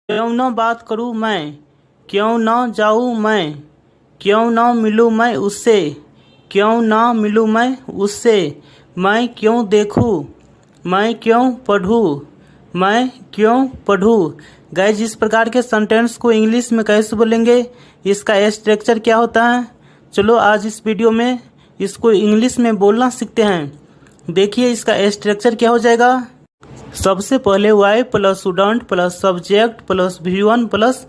क्यों न बात करूं मैं, क्यों न जाऊं मैं, क्यों न मिलूं मैं उससे, क्यों न मिलूं मैं उससे, मैं क्यों देखूं, मैं क्यों पढ़ूं, मैं क्यों पढ़ूं। गाइस, इस प्रकार के सेंटेंस को इंग्लिश में कैसे बोलेंगे, इसका स्ट्रक्चर क्या होता है, चलो आज इस वीडियो में इसको इंग्लिश में बोलना सीखते हैं। देखिए इसका स्ट्रक्चर क्या हो जाएगा। सबसे पहले why plus student plus subject plus V1 plus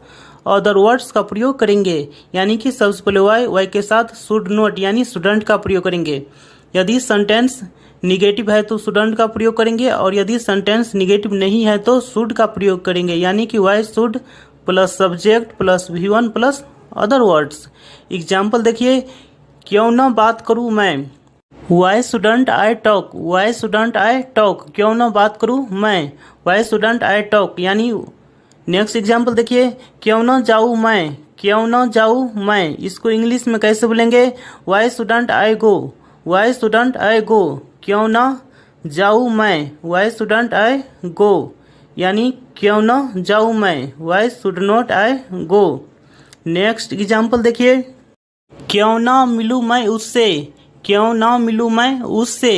other words का प्रयोग करेंगे। यानी कि सबसे पहले वाई के साथ शुड नोट यानी स्टूडेंट का प्रयोग करेंगे। यदि सेंटेंस निगेटिव है तो स्टूडेंट का प्रयोग करेंगे, और यदि सेंटेंस निगेटिव नहीं है तो शुड का प्रयोग करेंगे। यानी कि why should plus subject plus V1 plus other words. Example देखिए, क्यों न बात करूँ मैं, why student I talk, why student I talk, क्यों ना बात करूँ मैं, वाई स्टूडेंट आई टॉक। यानी नेक्स्ट एग्जाम्पल देखिए, क्यों ना जाऊँ मैं, क्यों ना जाऊँ मैं, इसको इंग्लिश में कैसे बोलेंगे, why student I go, why student I go, क्यों ना जाऊँ मैं, वाई स्टूडेंट आई गो। यानी क्यों ना जाऊँ मैं, why should not I go. Next example देखिए, क्यों ना मिलूँ मैं उससे, क्यों ना मिलूँ मैं उससे।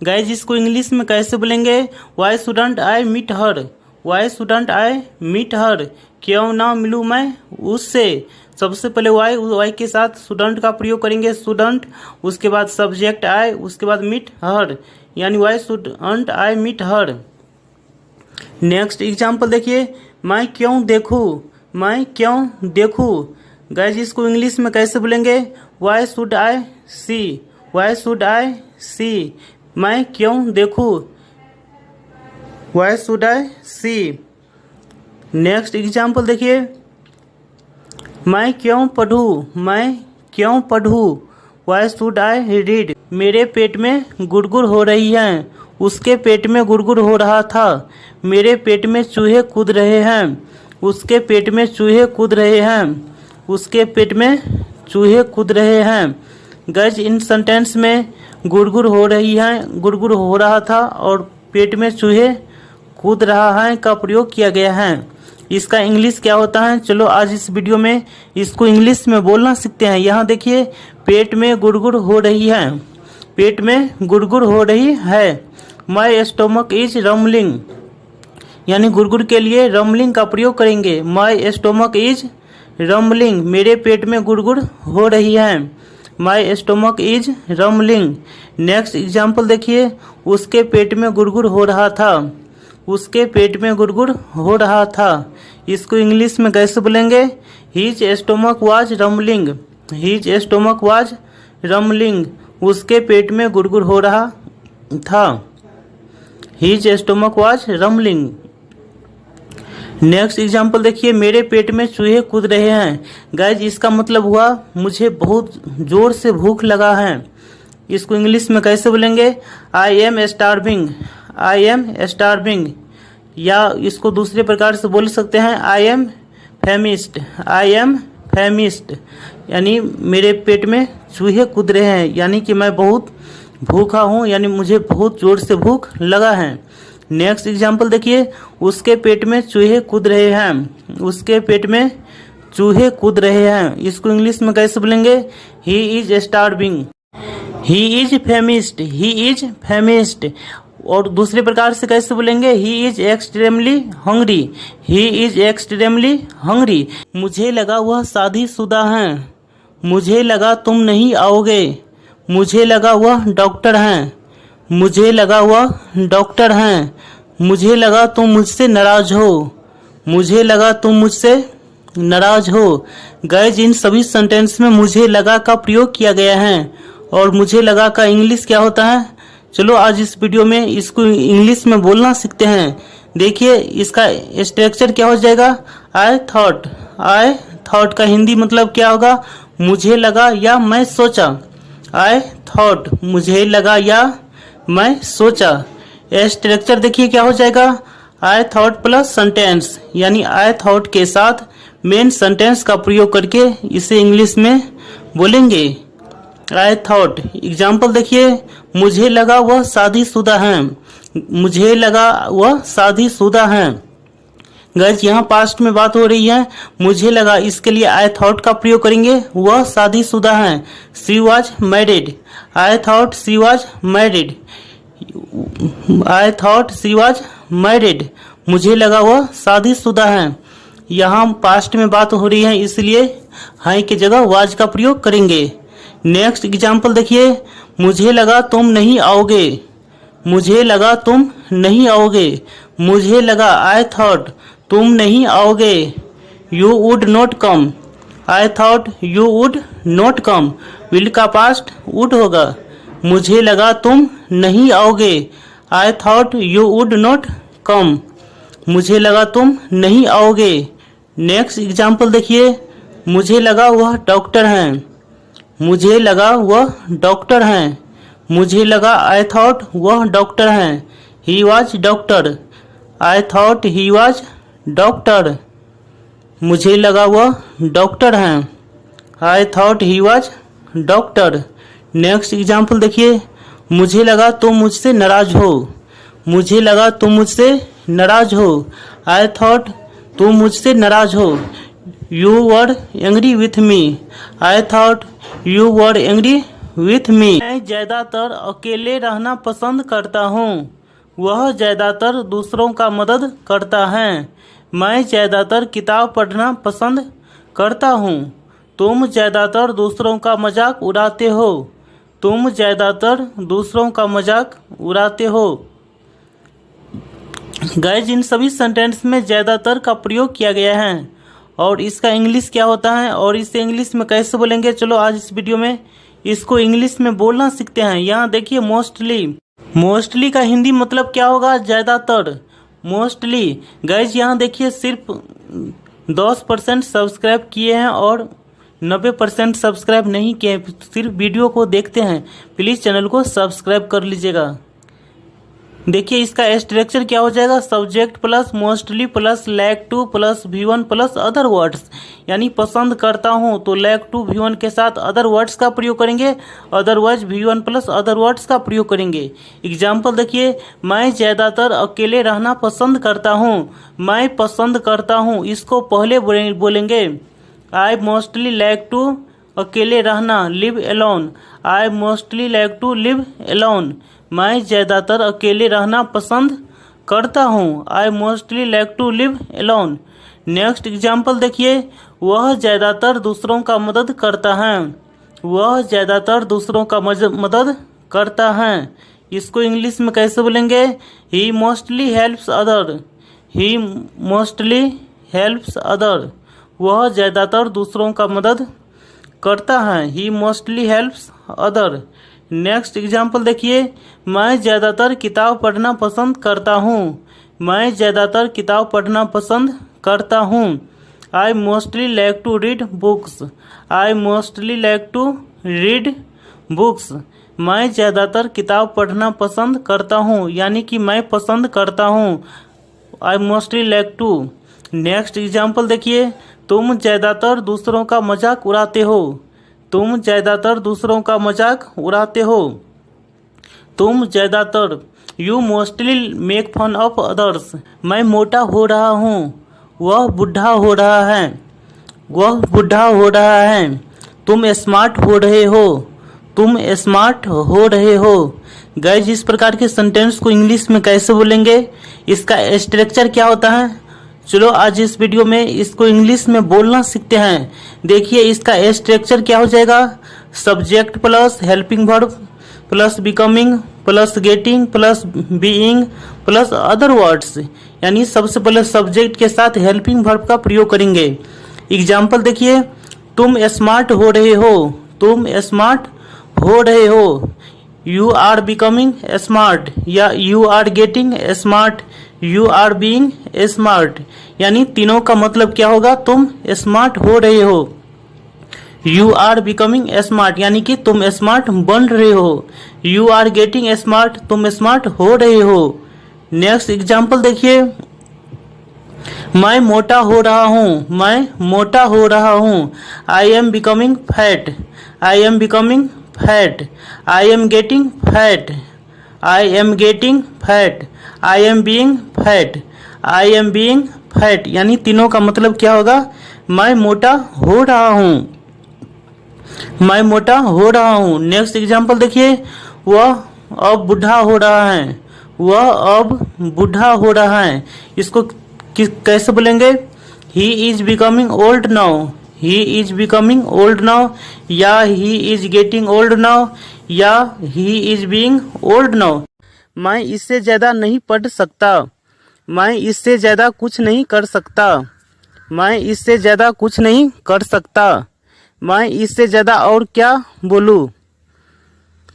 गाइज, इसको इंग्लिश में कैसे बोलेंगे, why student I meet her, why student I meet her, क्यों ना मिलूँ मैं उससे। सबसे पहले वाई के साथ स्टूडेंट का प्रयोग करेंगे, स्टूडेंट, उसके बाद सब्जेक्ट आई, उसके बाद मीट हर, यानी why student I meet her. Next example देखिए, मैं क्यों देखूँ, मैं क्यों देखूँ। गाइज, इसको इंग्लिश में कैसे बोलेंगे, why should I see, why should I see, मैं क्यों देखूँ, why should I see. Next example देखिए, मैं क्यों पढ़ूँ, मैं क्यों पढ़ूँ, वाई शुड आई रीड। मेरे पेट में गुड़गुड़ हो रही है, उसके पेट में गुड़गुड़ हो रहा था। मेरे पेट में चूहे कूद रहे हैं, उसके पेट में चूहे कूद रहे हैं, उसके पेट में चूहे कूद रहे हैं। गाइस, इन सेंटेंस में गुड़गुड़ हो रही है, गुड़गुड़ हो रहा था और पेट में चूहे कूद रहा है का प्रयोग किया गया है। इसका इंग्लिश क्या होता है, चलो आज इस वीडियो में इसको इंग्लिश में बोलना सीखते हैं। यहाँ देखिए, पेट में गुड़गुड़ हो रही है, पेट में गुड़गुड़ हो रही है। माय स्टोमक इज रम्बलिंग, यानी गुड़गुड़ के लिए रम्बलिंग का प्रयोग करेंगे। माय स्टोमक इज रम्बलिंग, मेरे पेट में गुड़गुड़ हो रही है। My stomach is rumbling. Next example देखिए, उसके पेट में गुड़गुड़ हो रहा था, उसके पेट में गुड़गुड़ हो रहा था। इसको इंग्लिश में कैसे बोलेंगे, his stomach was rumbling, his stomach was rumbling, उसके पेट में गुड़गुड़ हो रहा था। His stomach was rumbling. Next example देखिए, मेरे पेट में चूहे कूद रहे हैं। गाइज, इसका मतलब हुआ मुझे बहुत जोर से भूख लगा है। इसको इंग्लिश में कैसे बोलेंगे, I M starving, I am starving. या इसको दूसरे प्रकार से बोल सकते हैं, आई एम फैमिस्ड, आई एम फैमिस्ड, यानी मेरे पेट में चूहे कूद रहे हैं, यानी कि मैं बहुत भूखा हूँ, यानी मुझे बहुत जोर से भूख लगा है। नेक्स्ट एग्जाम्पल देखिए, उसके पेट में चूहे कूद रहे हैं, उसके पेट में चूहे कूद रहे हैं। इसको इंग्लिश में कैसे बोलेंगे, he is starving, he is famished, he is famished. और दूसरे प्रकार से कैसे बोलेंगे, he is extremely hungry, he is extremely hungry. मुझे लगा वह शादीशुदा है, मुझे लगा तुम नहीं आओगे, मुझे लगा वह डॉक्टर हैं, मुझे लगा वह डॉक्टर हैं, मुझे लगा तुम मुझसे नाराज हो, मुझे लगा तुम मुझसे नाराज हो। गाइज, इन सभी सेंटेंस में मुझे लगा का प्रयोग किया गया है, और मुझे लगा का इंग्लिश क्या होता है, चलो आज इस वीडियो में इसको इंग्लिश में बोलना सीखते हैं। देखिए इसका स्ट्रक्चर क्या हो जाएगा, आई थॉट का हिंदी मतलब क्या होगा, मुझे लगा या मैं सोचा। आई थॉट, मुझे लगा या मैं सोचा। स्ट्रक्चर देखिए क्या हो जाएगा, आई थॉट प्लस सेंटेंस, यानी आई थॉट के साथ मेन सेंटेंस का प्रयोग करके इसे इंग्लिश में बोलेंगे, आई थॉट। एग्जाम्पल देखिए, मुझे लगा वह शादीशुदा है, मुझे लगा वह शादीशुदा है। गाइस यहाँ पास्ट में बात हो रही है, मुझे लगा, इसके लिए आई थॉट का प्रयोग करेंगे। वह शादीशुदा हैं। She was married. I thought she was married. I thought she was married. मुझे लगा वह शादीशुदा हैं। यहाँ पास्ट में बात हो रही है, इसलिए हैं की जगह वाज का प्रयोग करेंगे। नेक्स्ट एग्जाम्पल देखिए, मुझे लगा तुम नहीं आओगे। मुझे लगा तुम नहीं आओगे। मुझे लगा, आई थॉट, तुम नहीं आओगे। You would not come. I thought you would not come. Will का पास्ट वुड होगा। मुझे लगा तुम नहीं आओगे। I thought you would not come. मुझे लगा तुम नहीं आओगे। नेक्स्ट एग्जाम्पल देखिए, मुझे लगा वह डॉक्टर हैं। मुझे लगा वह डॉक्टर हैं। मुझे लगा, आई थॉट, वह डॉक्टर हैं। He was doctor. I thought he was doctor. मुझे लगा वह डॉक्टर हैं। I thought he was doctor. Next example देखिए, मुझे लगा तुम मुझसे नाराज हो। मुझे लगा तुम मुझसे नाराज हो। आई थॉट तुम मुझसे नाराज हो। You were angry with me. I thought you were angry with me. मैं ज़्यादातर अकेले रहना पसंद करता हूँ। वह ज़्यादातर दूसरों का मदद करता है। मैं ज़्यादातर किताब पढ़ना पसंद करता हूँ। तुम ज़्यादातर दूसरों का मजाक उड़ाते हो। तुम ज़्यादातर दूसरों का मजाक उड़ाते हो। गाइस इन सभी सेंटेंस में ज़्यादातर का प्रयोग किया गया है और इसका इंग्लिश क्या होता है और इसे इंग्लिश में कैसे बोलेंगे, चलो आज इस वीडियो में इसको इंग्लिश में बोलना सीखते हैं। यहाँ देखिए मोस्टली। मोस्टली का हिंदी मतलब क्या होगा, ज़्यादातर। मोस्टली। गाइस यहाँ देखिए सिर्फ 10% सब्सक्राइब किए हैं और 90% सब्सक्राइब नहीं किए, सिर्फ वीडियो को देखते हैं। प्लीज़ चैनल को सब्सक्राइब कर लीजिएगा। देखिए इसका स्ट्रक्चर क्या हो जाएगा, subject plus mostly plus like two plus V1 plus other words. यानी पसंद करता हूँ तो लाइक टू V1 के साथ अदर वर्ड्स का प्रयोग करेंगे, otherwise V1 plus other words का प्रयोग करेंगे। एग्जाम्पल देखिए, मैं ज़्यादातर अकेले रहना पसंद करता हूँ। मैं पसंद करता हूँ, इसको पहले बोलेंगे। आई मोस्टली लाइक टू अकेले रहना, live alone. I mostly like to live alone. मैं ज़्यादातर अकेले रहना पसंद करता हूँ। I mostly like to live alone. Next example देखिए, वह ज़्यादातर दूसरों का मदद करता है। वह ज़्यादातर दूसरों का मदद करता है। इसको इंग्लिश में कैसे बोलेंगे, he mostly helps other. He mostly helps other. वह ज़्यादातर दूसरों का मदद करता है। He mostly helps other. Next example देखिए, मैं ज़्यादातर किताब पढ़ना पसंद करता हूँ। मैं ज़्यादातर किताब पढ़ना पसंद करता हूँ। I mostly like to read books. I mostly like to read books. मैं ज़्यादातर किताब पढ़ना पसंद करता हूँ, यानी कि मैं पसंद करता हूँ। I mostly like to. Next example देखिए, तुम ज़्यादातर दूसरों का मजाक उड़ाते हो। तुम ज़्यादातर दूसरों का मजाक उड़ाते हो। तुम ज़्यादातर, you mostly make fun of others. मैं मोटा हो रहा हूँ। वह बूढ़ा हो रहा है। वह बूढ़ा हो रहा है। तुम स्मार्ट हो रहे हो। तुम स्मार्ट हो रहे हो। गाइस इस प्रकार के सेंटेंस को इंग्लिश में कैसे बोलेंगे, इसका स्ट्रक्चर क्या होता है, चलो आज इस वीडियो में इसको इंग्लिश में बोलना सीखते हैं। देखिए इसका स्ट्रक्चर क्या हो जाएगा, subject plus helping verb plus becoming plus getting plus being plus other words. यानी सबसे पहले सब्जेक्ट के साथ हेल्पिंग वर्ब का प्रयोग करेंगे। एग्जाम्पल देखिए, तुम स्मार्ट हो रहे हो। तुम स्मार्ट हो रहे हो। यू आर बिकमिंग स्मार्ट या you are getting smart, you are being smart. यानी तीनों का मतलब क्या होगा, तुम स्मार्ट हो रहे हो। यू आर बिकमिंग स्मार्ट यानी कि तुम स्मार्ट बन रहे हो। यू आर गेटिंग स्मार्ट, तुम स्मार्ट हो रहे हो। नेक्स्ट एग्जाम्पल देखिए, मैं मोटा हो रहा हूँ। मैं मोटा हो रहा हूँ। I am becoming fat. I am becoming fat. I am getting fat. I am getting fat. I am being fat. I am being fat, यानी तीनों का मतलब क्या होगा, मैं मोटा हो रहा हूँ, मैं मोटा हो रहा हूँ। नेक्स्ट एग्जाम्पल देखिए, वह अब बूढ़ा हो रहा है, वह अब बूढ़ा हो रहा है। इसको कैसे बोलेंगे, he is becoming old now, he is becoming old now, या he is getting old now, या he is being old now. मैं इससे ज्यादा नहीं पढ़ सकता, मैं इससे ज्यादा कुछ नहीं कर सकता, मैं इससे ज्यादा कुछ नहीं कर सकता, मैं इससे ज्यादा और क्या बोलूं,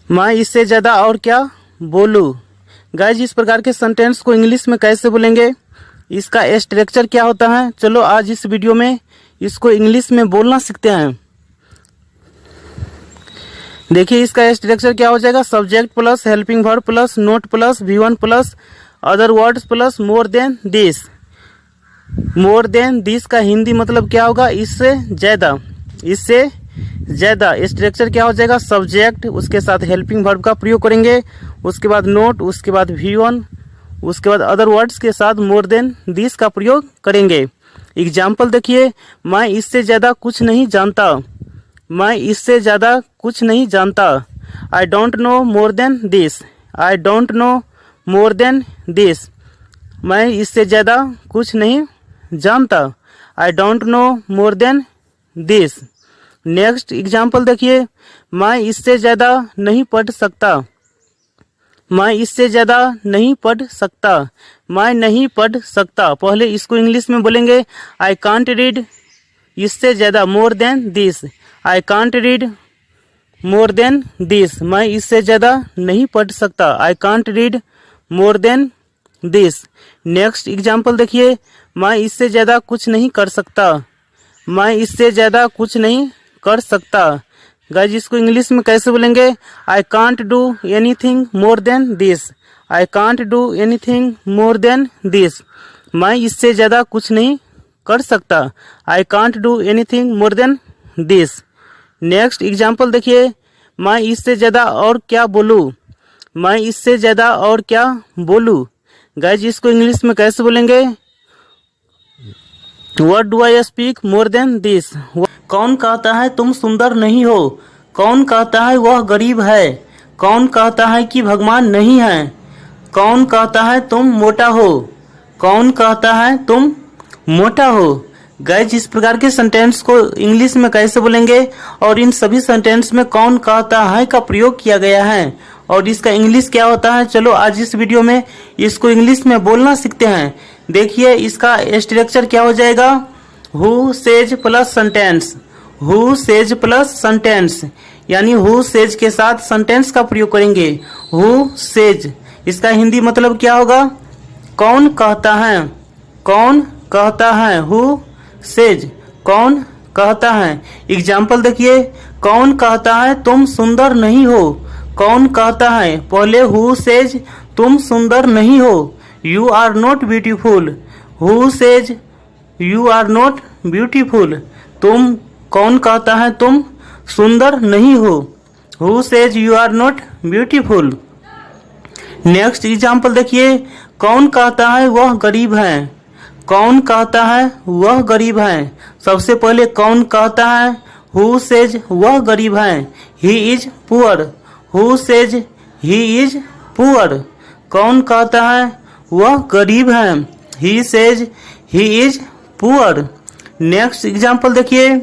मैं इससे ज्यादा और क्या बोलूं। गाइज, इस प्रकार के सेंटेंस को इंग्लिश में कैसे बोलेंगे, इसका स्ट्रक्चर क्या होता है, चलो आज इस वीडियो में इसको इंग्लिश में बोलना सीखते हैं। देखिए इसका स्ट्रक्चर क्या हो जाएगा, subject plus helping verb plus note plus V1 plus other words plus more than this. More than this का हिंदी मतलब क्या होगा, इससे ज्यादा, इससे ज्यादा। स्ट्रक्चर क्या हो जाएगा, सब्जेक्ट, उसके साथ हेल्पिंग वर्ब का प्रयोग करेंगे, उसके बाद नोट, उसके बाद V1, उसके बाद अदर वर्ड्स के साथ मोर देन दिस का प्रयोग करेंगे। एग्जाम्पल देखिए, मैं इससे ज्यादा कुछ नहीं जानता, मैं इससे ज्यादा कुछ नहीं जानता। आई don't no more than this, I don't no more than this, मैं इससे ज्यादा कुछ नहीं जानता। आई don't no more than this. Next example देखिए, मैं इससे ज्यादा नहीं पढ़ सकता, मैं इससे ज्यादा नहीं पढ़ सकता, मैं नहीं पढ़ सकता। पहले इसको इंग्लिश में बोलेंगे, आई कांट रीड, इससे ज्यादा more than this, I can't read more than this, मैं इससे ज्यादा नहीं पढ़ सकता, I can't read more than this. Next example देखिए, मैं इससे ज्यादा कुछ नहीं कर सकता, मैं इससे ज्यादा कुछ नहीं कर सकता। गाइज, इसको इंग्लिश में कैसे बोलेंगे, I can't do anything more than this, I can't do anything more than this, मैं इससे ज्यादा कुछ नहीं कर सकता, I can't do anything more than this. Next example देखिए, मैं इससे ज्यादा और क्या बोलूं, मैं इससे ज्यादा और क्या बोलूं। गाइज, इसको इंग्लिश में कैसे बोलेंगे, what do I speak more than this. कौन कहता है तुम सुंदर नहीं हो, कौन कहता है वह गरीब है, कौन कहता है कि भगवान नहीं है, कौन कहता है तुम मोटा हो, कौन कहता है तुम मोटा हो। गाइज, इस प्रकार के सेंटेंस को इंग्लिश में कैसे बोलेंगे और इन सभी सेंटेंस में कौन कहता है का प्रयोग किया गया है और इसका इंग्लिश क्या होता है, चलो आज इस वीडियो में इसको इंग्लिश में बोलना सीखते हैं। देखिए इसका स्ट्रक्चर क्या हो जाएगा, who says plus sentence, who says plus sentence, यानी हु सेज के साथ सेंटेंस का प्रयोग करेंगे। हु सेज, इसका हिंदी मतलब क्या होगा, कौन कहता है, कौन कहता है, हु सेज, कौन कहता है। एग्जाम्पल देखिए, कौन कहता है तुम सुंदर नहीं हो, कौन कहता है, पहले हु सेज तुम सुंदर नहीं हो, you are not beautiful, who says you are not beautiful, तुम, कौन कहता है तुम सुंदर नहीं हो, who says you are not beautiful. Next example देखिए, कौन कहता है वह गरीब है, कौन कहता है वह गरीब है। सबसे पहले कौन कहता है, हु सेज वह गरीब है, he is poor, who says he is poor, कौन कहता है वह गरीब है, he says he is poor. Next example देखिए,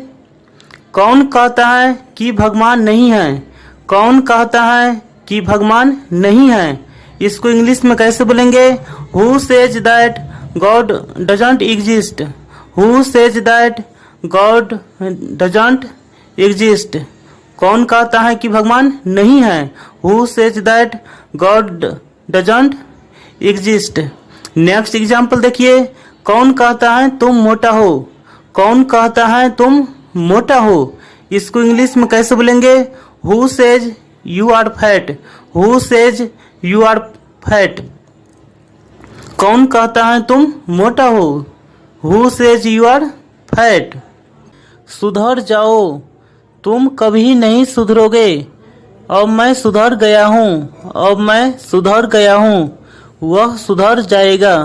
कौन कहता है कि भगवान नहीं है, कौन कहता है कि भगवान नहीं है। इसको इंग्लिश में कैसे बोलेंगे, who says that God doesn't exist, who says that God doesn't exist, कौन कहता है कि भगवान नहीं है, who says that God doesn't exist. Next example देखिए, कौन कहता है तुम मोटा हो, कौन कहता है तुम मोटा हो। इसको इंग्लिश में कैसे बोलेंगे, who says you are fat, who says you are fat, कौन कहता है तुम मोटा हो, who says you are fat. सुधर जाओ, तुम कभी नहीं सुधरोगे, अब मैं सुधर गया हूँ, अब मैं सुधर गया हूँ, वह सुधर जाएगा,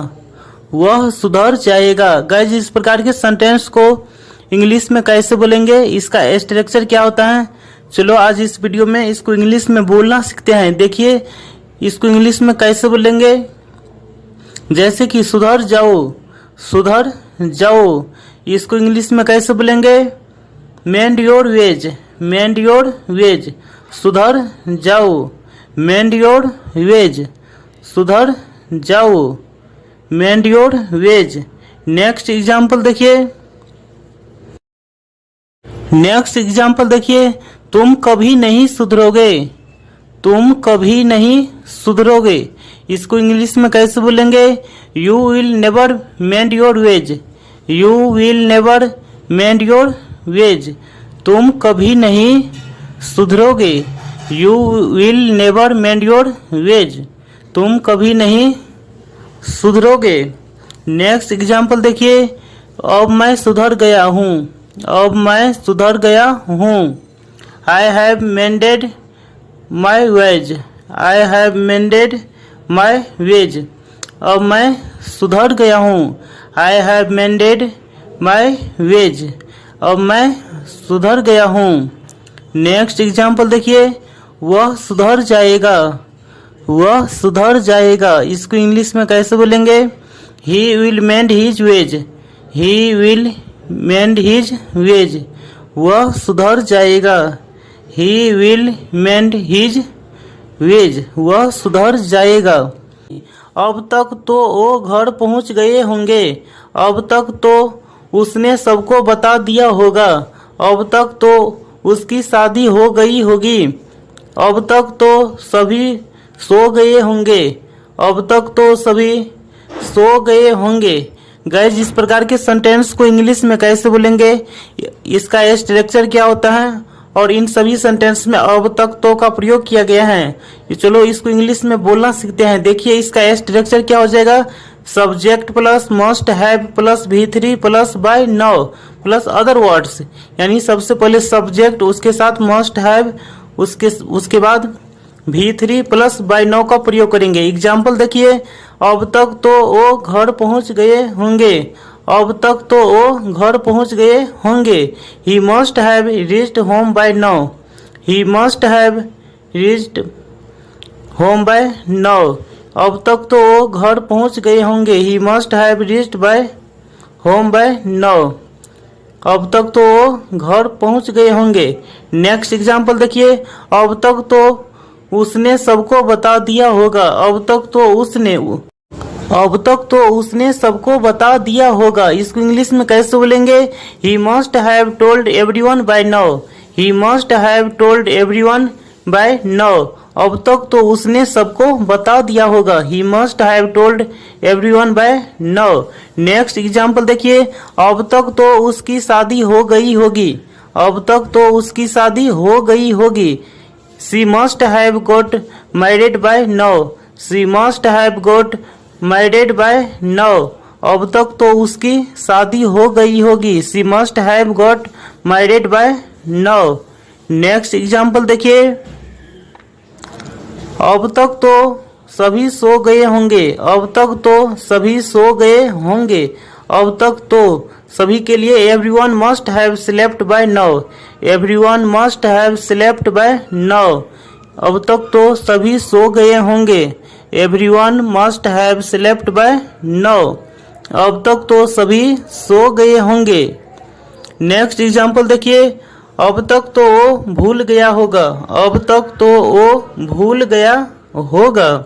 वह सुधर जाएगा। गाइज इस प्रकार के सेंटेंस को इंग्लिश में कैसे बोलेंगे, इसका स्ट्रक्चर क्या होता है, चलो आज इस वीडियो में इसको इंग्लिश में बोलना सीखते हैं। देखिए इसको इंग्लिश में कैसे बोलेंगे, जैसे कि सुधर जाओ, सुधर जाओ, इसको इंग्लिश में कैसे बोलेंगे, मेंड your veg, mend your veg, सुधर जाओ, मेंड योर वेज, सुधर जाओ, मेंड योर वेज। नेक्स्ट एग्जाम्पल देखिए, नेक्स्ट एग्जाम्पल देखिए, तुम कभी नहीं सुधरोगे, तुम कभी नहीं सुधरोगे, इसको इंग्लिश में कैसे बोलेंगे, you will never mend your ways, you will never mend your ways, तुम कभी नहीं सुधरोगे, you will never mend your ways, तुम कभी नहीं सुधरोगे। नेक्स्ट एग्जाम्पल देखिए, अब मैं सुधर गया हूँ, अब मैं सुधर गया हूँ, I have mended my ways, I have mended my ways, अब मैं सुधर गया हूँ, I have mended my ways, अब मैं सुधर गया हूँ। नेक्स्ट एग्जाम्पल देखिए, वह सुधर जाएगा, वह सुधर जाएगा, इसको इंग्लिश में कैसे बोलेंगे, he will mend his veg, he will mend his veg, वह सुधर जाएगा, he will mend his veg, वह सुधर जाएगा। अब तक तो वो घर पहुंच गए होंगे, अब तक तो उसने सबको बता दिया होगा, अब तक तो उसकी शादी हो गई होगी, अब तक तो सभी सो गए होंगे, अब तक तो सभी सो गए होंगे। गाइस इस प्रकार के सेंटेंस को इंग्लिश में कैसे बोलेंगे, इसका स्ट्रक्चर क्या होता है और इन सभी सेंटेंस में अब तक तो का प्रयोग किया गया है। चलो इसको इंग्लिश में बोलना सीखते हैं। देखिए इसका स्ट्रक्चर क्या हो जाएगा, subject plus must have plus V3 plus by now plus other words, यानी सबसे पहले सब्जेक्ट, उसके साथ मस्ट हैव, उसके बाद V3 प्लस बाय नाउ का प्रयोग करेंगे। एग्जाम्पल देखिए, अब तक तो वो घर पहुंच गए होंगे, अब तक तो वो घर पहुंच गए होंगे, he must have reached home by now, he must have reached home by now, अब तक तो वो घर पहुंच गए होंगे, he must have reached by home by now, अब तक तो वो घर पहुंच गए होंगे। नेक्स्ट एग्जाम्पल देखिए, अब तक तो उसने सबको बता दिया होगा, अब तक तो उसने सबको बता दिया होगा, इसको इंग्लिश में कैसे बोलेंगे, he must have told everyone by now, he must have told everyone by now, अब तक तो उसने सबको बता दिया होगा, he must have told everyone by now. Next example देखिए, अब तक तो उसकी शादी हो गई होगी, अब तक तो उसकी शादी हो गई होगी, she must have got married bye now, she must have got married bye now, अब तक तो उसकी शादी हो गई होगी, she must have got married bye now. Next example देखिए, अब तक तो सभी सो गए होंगे, अब तक तो सभी सो गए होंगे, अब तक तो सभी के लिए everyone must have slept by now, everyone must have slept by now, अब तक तो सभी सो गए होंगे, everyone must have slept by now, अब तक तो सभी सो गए होंगे। नेक्स्ट एग्जाम्पल देखिए, अब तक तो वो भूल गया होगा, अब तक तो वो भूल गया होगा।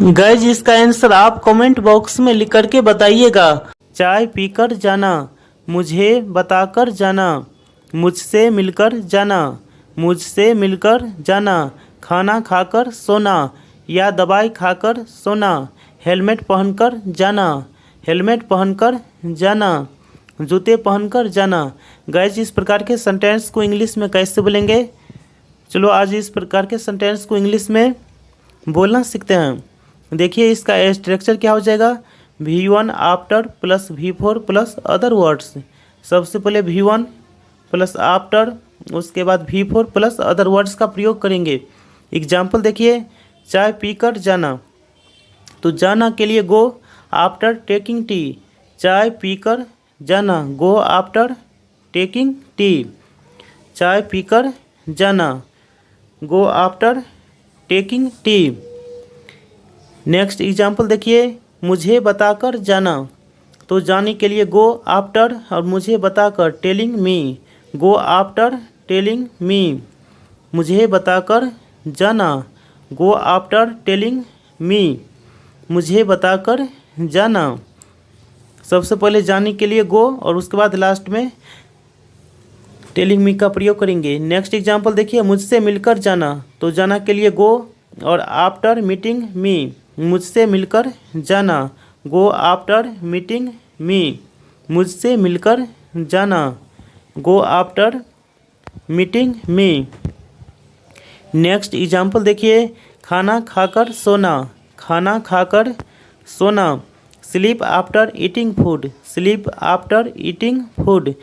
गाइज इसका आंसर आप कमेंट बॉक्स में लिख करके बताइएगा। चाय पीकर जाना, मुझे बताकर जाना, मुझसे मिलकर जाना, मुझसे मिलकर जाना, खाना खाकर सोना या दवाई खाकर सोना, हेलमेट पहनकर जाना, हेलमेट पहनकर जाना, जूते पहनकर जाना। गाइज इस प्रकार के सेंटेंस को इंग्लिश में कैसे बोलेंगे, चलो आज इस प्रकार के सेंटेंस को इंग्लिश में बोलना सीखते हैं। देखिए इसका स्ट्रक्चर क्या हो जाएगा, V1 after plus V4 plus other words. सबसे पहले V1 प्लस आफ्टर, उसके बाद V4 प्लस अदर वर्ड्स का प्रयोग करेंगे। एग्जाम्पल देखिए, चाय पीकर जाना, तो जाना के लिए गो आफ्टर टेकिंग टी, चाय पीकर जाना। गो आफ्टर टेकिंग टी, चाय पीकर जाना। Go after taking tea. Next example देखिए, मुझे बताकर जाना। तो जाने के लिए गो आफ्टर और मुझे बताकर telling me. Go after telling me, मुझे बताकर जाना। गो आफ्टर टेलिंग मी, मुझे बताकर जाना। सबसे पहले जाने के लिए गो और उसके बाद लास्ट में टेलिंग मी का प्रयोग करेंगे। नेक्स्ट एग्जाम्पल देखिए, मुझसे मिलकर जाना। तो जाना के लिए गो और आफ्टर मीटिंग मी, मुझसे मिलकर जाना। गो आफ्टर मीटिंग मी, मुझसे मिलकर जाना। गो आफ्टर मीटिंग मी। नेक्स्ट एग्जाम्पल देखिए, खाना खाकर सोना। खाना खाकर सोना। Sleep after eating food, sleep after eating food.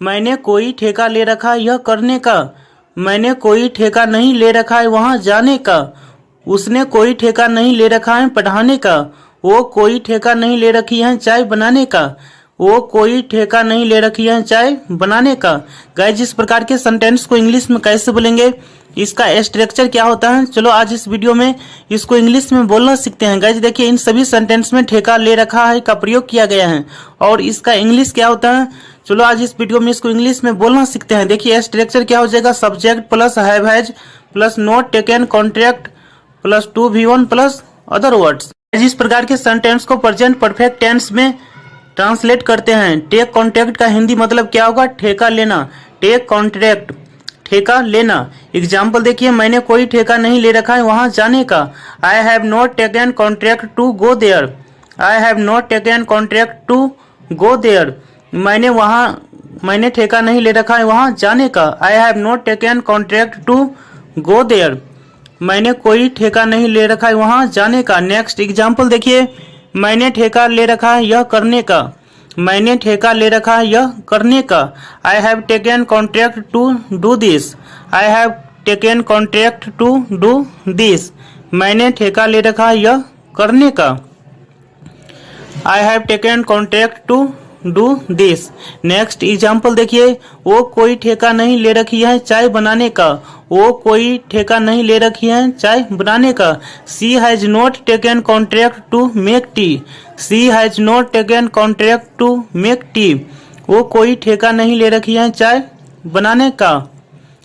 मैंने कोई ठेका ले रखा है यह करने का। मैंने कोई ठेका नहीं ले रखा है वहाँ जाने का। उसने कोई ठेका नहीं ले रखा है पढ़ाने का। वो कोई ठेका नहीं ले रखी है चाय बनाने का। वो कोई ठेका नहीं ले रखी है चाय बनाने का। गाइस, इस प्रकार के सेंटेंस को इंग्लिश में कैसे बोलेंगे, इसका स्ट्रक्चर क्या होता है, चलो आज इस वीडियो में इसको इंग्लिश में बोलना सीखते हैं। गाइस देखिए, इन सभी सेंटेंस में ठेका ले रखा है का प्रयोग किया गया है और इसका इंग्लिश क्या होता है, चलो आज इस वीडियो में इसको इंग्लिश में बोलना सीखते हैं। देखिए स्ट्रक्चर क्या हो जाएगा, subject plus have has plus not taken contract plus two V1 plus other words. इस प्रकार के सेंटेंस को प्रेजेंट परफेक्ट टेंस में ट्रांसलेट करते हैं। टेक कॉन्ट्रैक्ट का हिंदी मतलब क्या होगा, ठेका लेना। टेक कॉन्ट्रैक्ट, ठेका लेना। एग्जाम्पल देखिए, मैंने कोई ठेका नहीं ले रखा है वहां जाने का। I have not taken contract to go there. I have not taken contract to go there. मैंने ठेका नहीं ले रखा है वहां जाने का। I have not taken contract to go there. मैंने कोई ठेका नहीं ले रखा है वहां जाने का। नेक्स्ट एग्जाम्पल देखिए, मैंने ठेका ले रखा है यह करने का। मैंने ठेका ले रखा है यह करने का। I have taken contract to do this. I have taken contract to do this. मैंने ठेका ले रखा है यह करने का। I have taken contract to do this. Next example देखिए, वो कोई ठेका नहीं ले रखी है चाय बनाने का। वो कोई ठेका नहीं ले रखी है चाय बनाने का। She has not taken contract to make tea. She has not taken contract to make tea. वो कोई ठेका नहीं ले रखी है चाय बनाने का।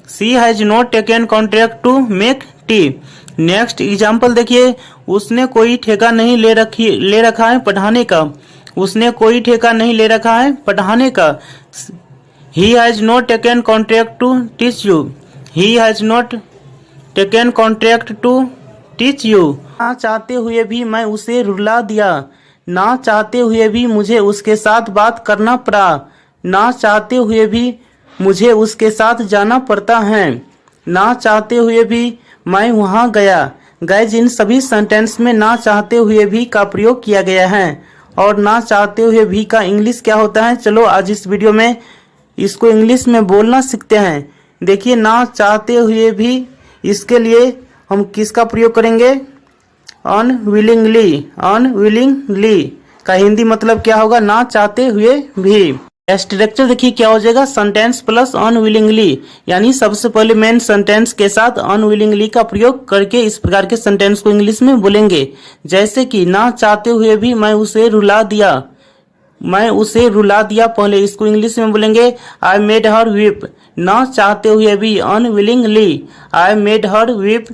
She has not taken contract to make tea. Next example देखिए, उसने कोई ठेका नहीं ले रखा है पढ़ाने का। उसने कोई ठेका नहीं ले रखा है पढ़ाने का। He has not taken contract to teach you. He has not taken contract to teach you. ना चाहते हुए भी मैं उसे रुला दिया। ना चाहते हुए भी मुझे उसके साथ बात करना पड़ा। ना चाहते हुए भी मुझे उसके साथ जाना पड़ता है। ना चाहते हुए भी मैं वहां गया। गाइस, इन सभी सेंटेंस में ना चाहते हुए भी का प्रयोग किया गया है और ना चाहते हुए भी का इंग्लिश क्या होता है, चलो आज इस वीडियो में इसको इंग्लिश में बोलना सीखते हैं। देखिए, ना चाहते हुए भी, इसके लिए हम किसका प्रयोग करेंगे, अनविलिंगली। अनविलिंगली का हिंदी मतलब क्या होगा, ना चाहते हुए भी। स्ट्रक्चर देखिए क्या हो जाएगा, सेंटेंस प्लस अनविलिंगली, यानी सबसे पहले मेन सेंटेंस के साथ अनविलिंगली का प्रयोग करके इस प्रकार के सेंटेंस को इंग्लिश में बोलेंगे। जैसे कि ना चाहते हुए भी मैं उसे रुला दिया। मैं उसे रुला दिया, पहले इसको इंग्लिश में बोलेंगे आई मेड हर वीप। ना चाहते हुए भी unwillingly, I made her weep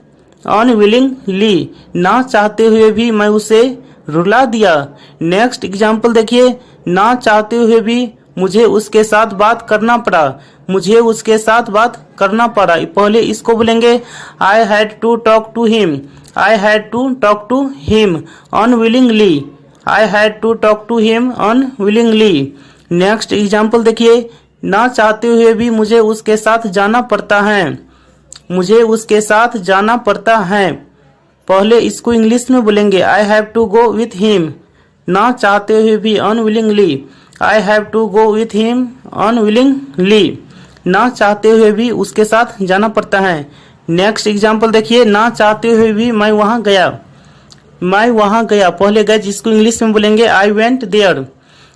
unwillingly. ना चाहते हुए भी मैं उसे रुला दिया। नेक्स्ट एग्जाम्पल देखिए, ना चाहते हुए भी मुझे उसके साथ बात करना पड़ा। मुझे उसके साथ बात करना पड़ा, पहले इसको बोलेंगे I had to talk to him. I had to talk to him unwillingly. I had to talk to him unwillingly. Next example देखिए, ना चाहते हुए भी मुझे उसके साथ जाना पड़ता है। मुझे उसके साथ जाना पड़ता है, पहले इसको इंग्लिश में बोलेंगे I have to go with him. ना चाहते हुए भी unwillingly, I have to go with him unwillingly. ना चाहते हुए भी उसके साथ जाना पड़ता है। नेक्स्ट एग्जाम्पल देखिए, ना चाहते हुए भी मैं वहां गया। मैं वहां गया, पहले गए जिसको इंग्लिश में बोलेंगे I went there.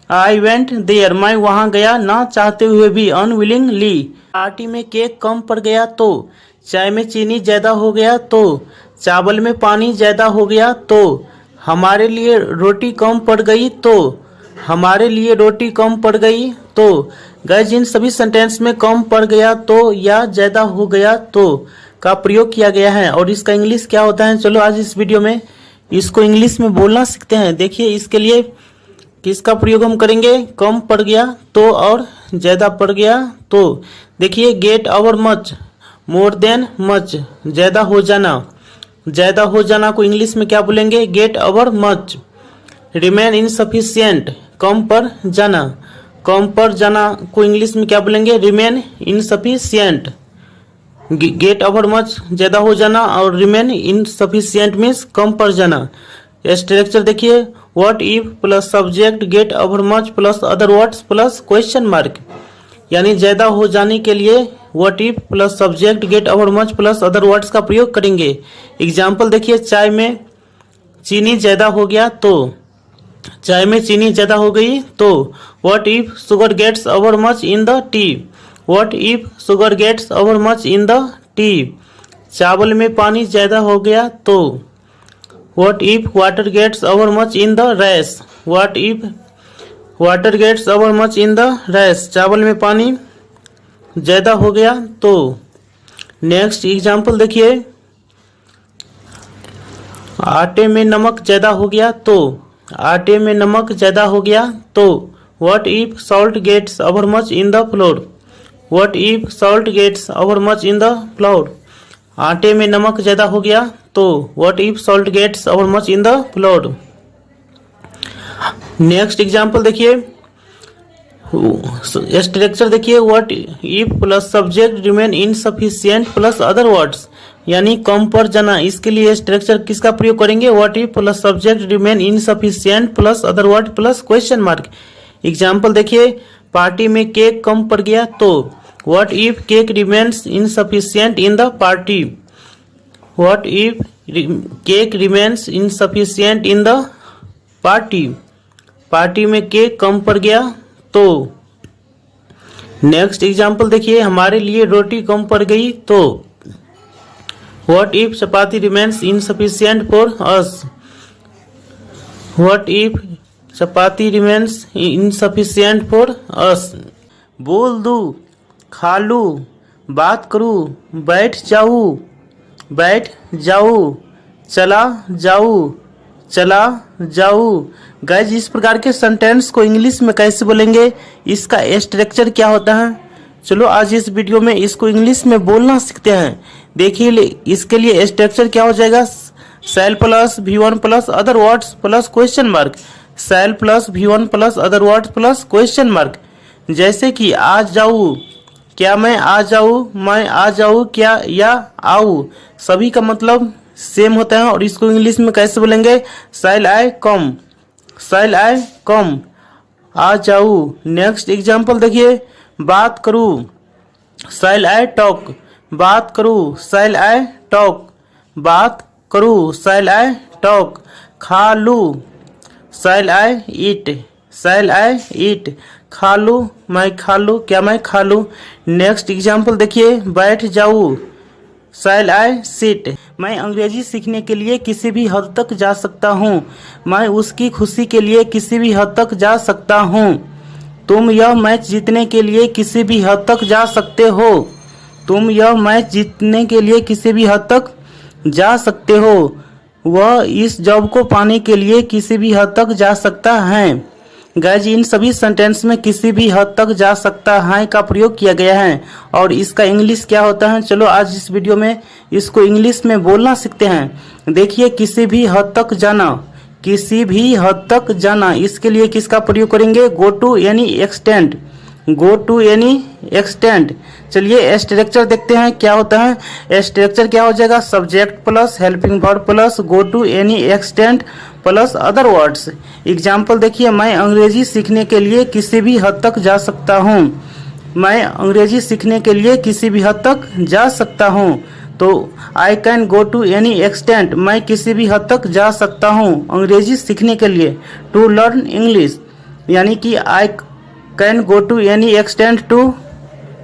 I went there, मैं वहां गया ना चाहते हुए भी, अनविलिंगली। पार्टी में केक कम पड़ गया तो, चाय में चीनी ज्यादा हो गया तो, चावल में पानी ज्यादा हो गया तो, हमारे लिए रोटी कम पड़ गई तो, हमारे लिए रोटी कम पड़ गई तो। गाइस इन सभी सेंटेंस में कम पड़ गया तो या ज्यादा हो गया तो का प्रयोग किया गया है और इसका इंग्लिश क्या होता है। चलो आज इस वीडियो में इसको इंग्लिश में बोलना सीखते हैं। देखिए इसके लिए किसका प्रयोग हम करेंगे, कम पड़ गया तो और ज्यादा पड़ गया तो। देखिए gate over much, more than much, ज्यादा हो जाना, ज्यादा हो जाना को इंग्लिश में क्या बोलेंगे, get over much. Remain insufficient, कम पर जाना, कम पर जाना को इंग्लिश में क्या बोलेंगे, remain insufficient. Gate over much ज्यादा हो जाना और रिमेन इनसफिशिएंट मीन्स कम पर जाना। स्ट्रक्चर देखिए, what if plus subject gate over much plus other words plus question mark, यानी ज्यादा हो जाने के लिए what if plus subject gate over much plus other words का प्रयोग करेंगे। एग्जाम्पल देखिए, चाय में चीनी ज्यादा हो गया तो, चाय में चीनी ज्यादा हो गई तो। What if sugar gets over much in the tea, what if sugar gets over much in the tea. चावल में पानी ज्यादा हो गया तो। What if water gets over much in the rice? What if water gets over much in the rice? चावल में पानी ज्यादा हो गया तो। नेक्स्ट एग्जाम्पल देखिए, आटे में नमक ज्यादा हो गया तो, आटे में नमक ज्यादा हो गया तो। What if salt gets over much in the flour? What if salt gets over much in the flour? आटे में नमक ज्यादा हो गया तो। What if salt gets over much in the floor. Next example देखिए, स्ट्रक्चर देखिए, what if plus subject remain insufficient plus other words, यानी कम पर जाना। इसके लिए स्ट्रक्चर किसका प्रयोग करेंगे, what if plus subject remain insufficient plus other word plus question mark. Example देखिए, पार्टी में केक कम पड़ गया तो। What if cake remains insufficient in the party? What if cake remains insufficient in the party? Party में cake कम पड़ गया तो। नेक्स्ट एग्जांपल देखिए, हमारे लिए रोटी कम पड़ गई तो। What if chapati remains insufficient for us? What if chapati remains insufficient for us? बोल दूं, खा लूं, बात करूं, बैठ जाऊं, बैठ जाऊं, चला जाऊं, चला जाऊं। गाइस इस प्रकार के सेंटेंस को इंग्लिश में कैसे बोलेंगे, इसका स्ट्रक्चर क्या होता है, चलो आज इस वीडियो में इसको इंग्लिश में बोलना सीखते हैं। देखिए इसके लिए स्ट्रक्चर क्या हो जाएगा, शैल plus V1 plus other words plus question mark. शैल plus V1 plus other words plus question mark. जैसे कि आ जाऊं, क्या मैं आ जाऊं, मैं आ जाऊं क्या, या आऊं, सभी का मतलब सेम होता है और इसको इंग्लिश में कैसे बोलेंगे, शैल आई कम, शैल आई कम, आ जाऊं। नेक्स्ट एग्जांपल देखिए, बात करूं, शैल आई टॉक, बात करूं, शैल आई टॉक, बात करूं, शैल आई टॉक। खा लूं, शैल आई ईट, शैल आई ईट, खा लूं, मैं खा लूं, क्या मैं खा लूं। नेक्स्ट एग्जांपल देखिए, बैठ जाऊं, शैल आई सिट। मैं अंग्रेजी सीखने के लिए किसी भी हद तक जा सकता हूं, मैं उसकी खुशी के लिए किसी भी हद तक जा सकता हूं। तुम यह मैच जीतने के लिए किसी भी हद तक जा सकते हो, तुम यह मैच जीतने के लिए किसी भी हद तक जा सकते हो। वह इस जॉब को पाने के लिए किसी भी हद तक जा सकता है। गाइज इन सभी सेंटेंस में किसी भी हद तक जा सकता है का प्रयोग किया गया है और इसका इंग्लिश क्या होता है, चलो आज इस वीडियो में इसको इंग्लिश में बोलना सीखते हैं। देखिए किसी भी हद तक जाना, किसी भी हद तक जाना, इसके लिए किसका प्रयोग करेंगे, go to any extent, go to any extent. चलिए स्ट्रक्चर देखते हैं क्या होता है। स्ट्रक्चर क्या हो जाएगा, subject plus helping verb plus go to any extent plus other words. Example देखिए, मैं अंग्रेजी सीखने के लिए किसी भी हद तक जा सकता हूँ, मैं अंग्रेजी सीखने के लिए किसी भी हद तक जा सकता हूँ। तो I can go to any extent, मैं किसी भी हद तक जा सकता हूँ अंग्रेजी सीखने के लिए। टू लर्न इंग्लिश, यानी कि I can go to any extent to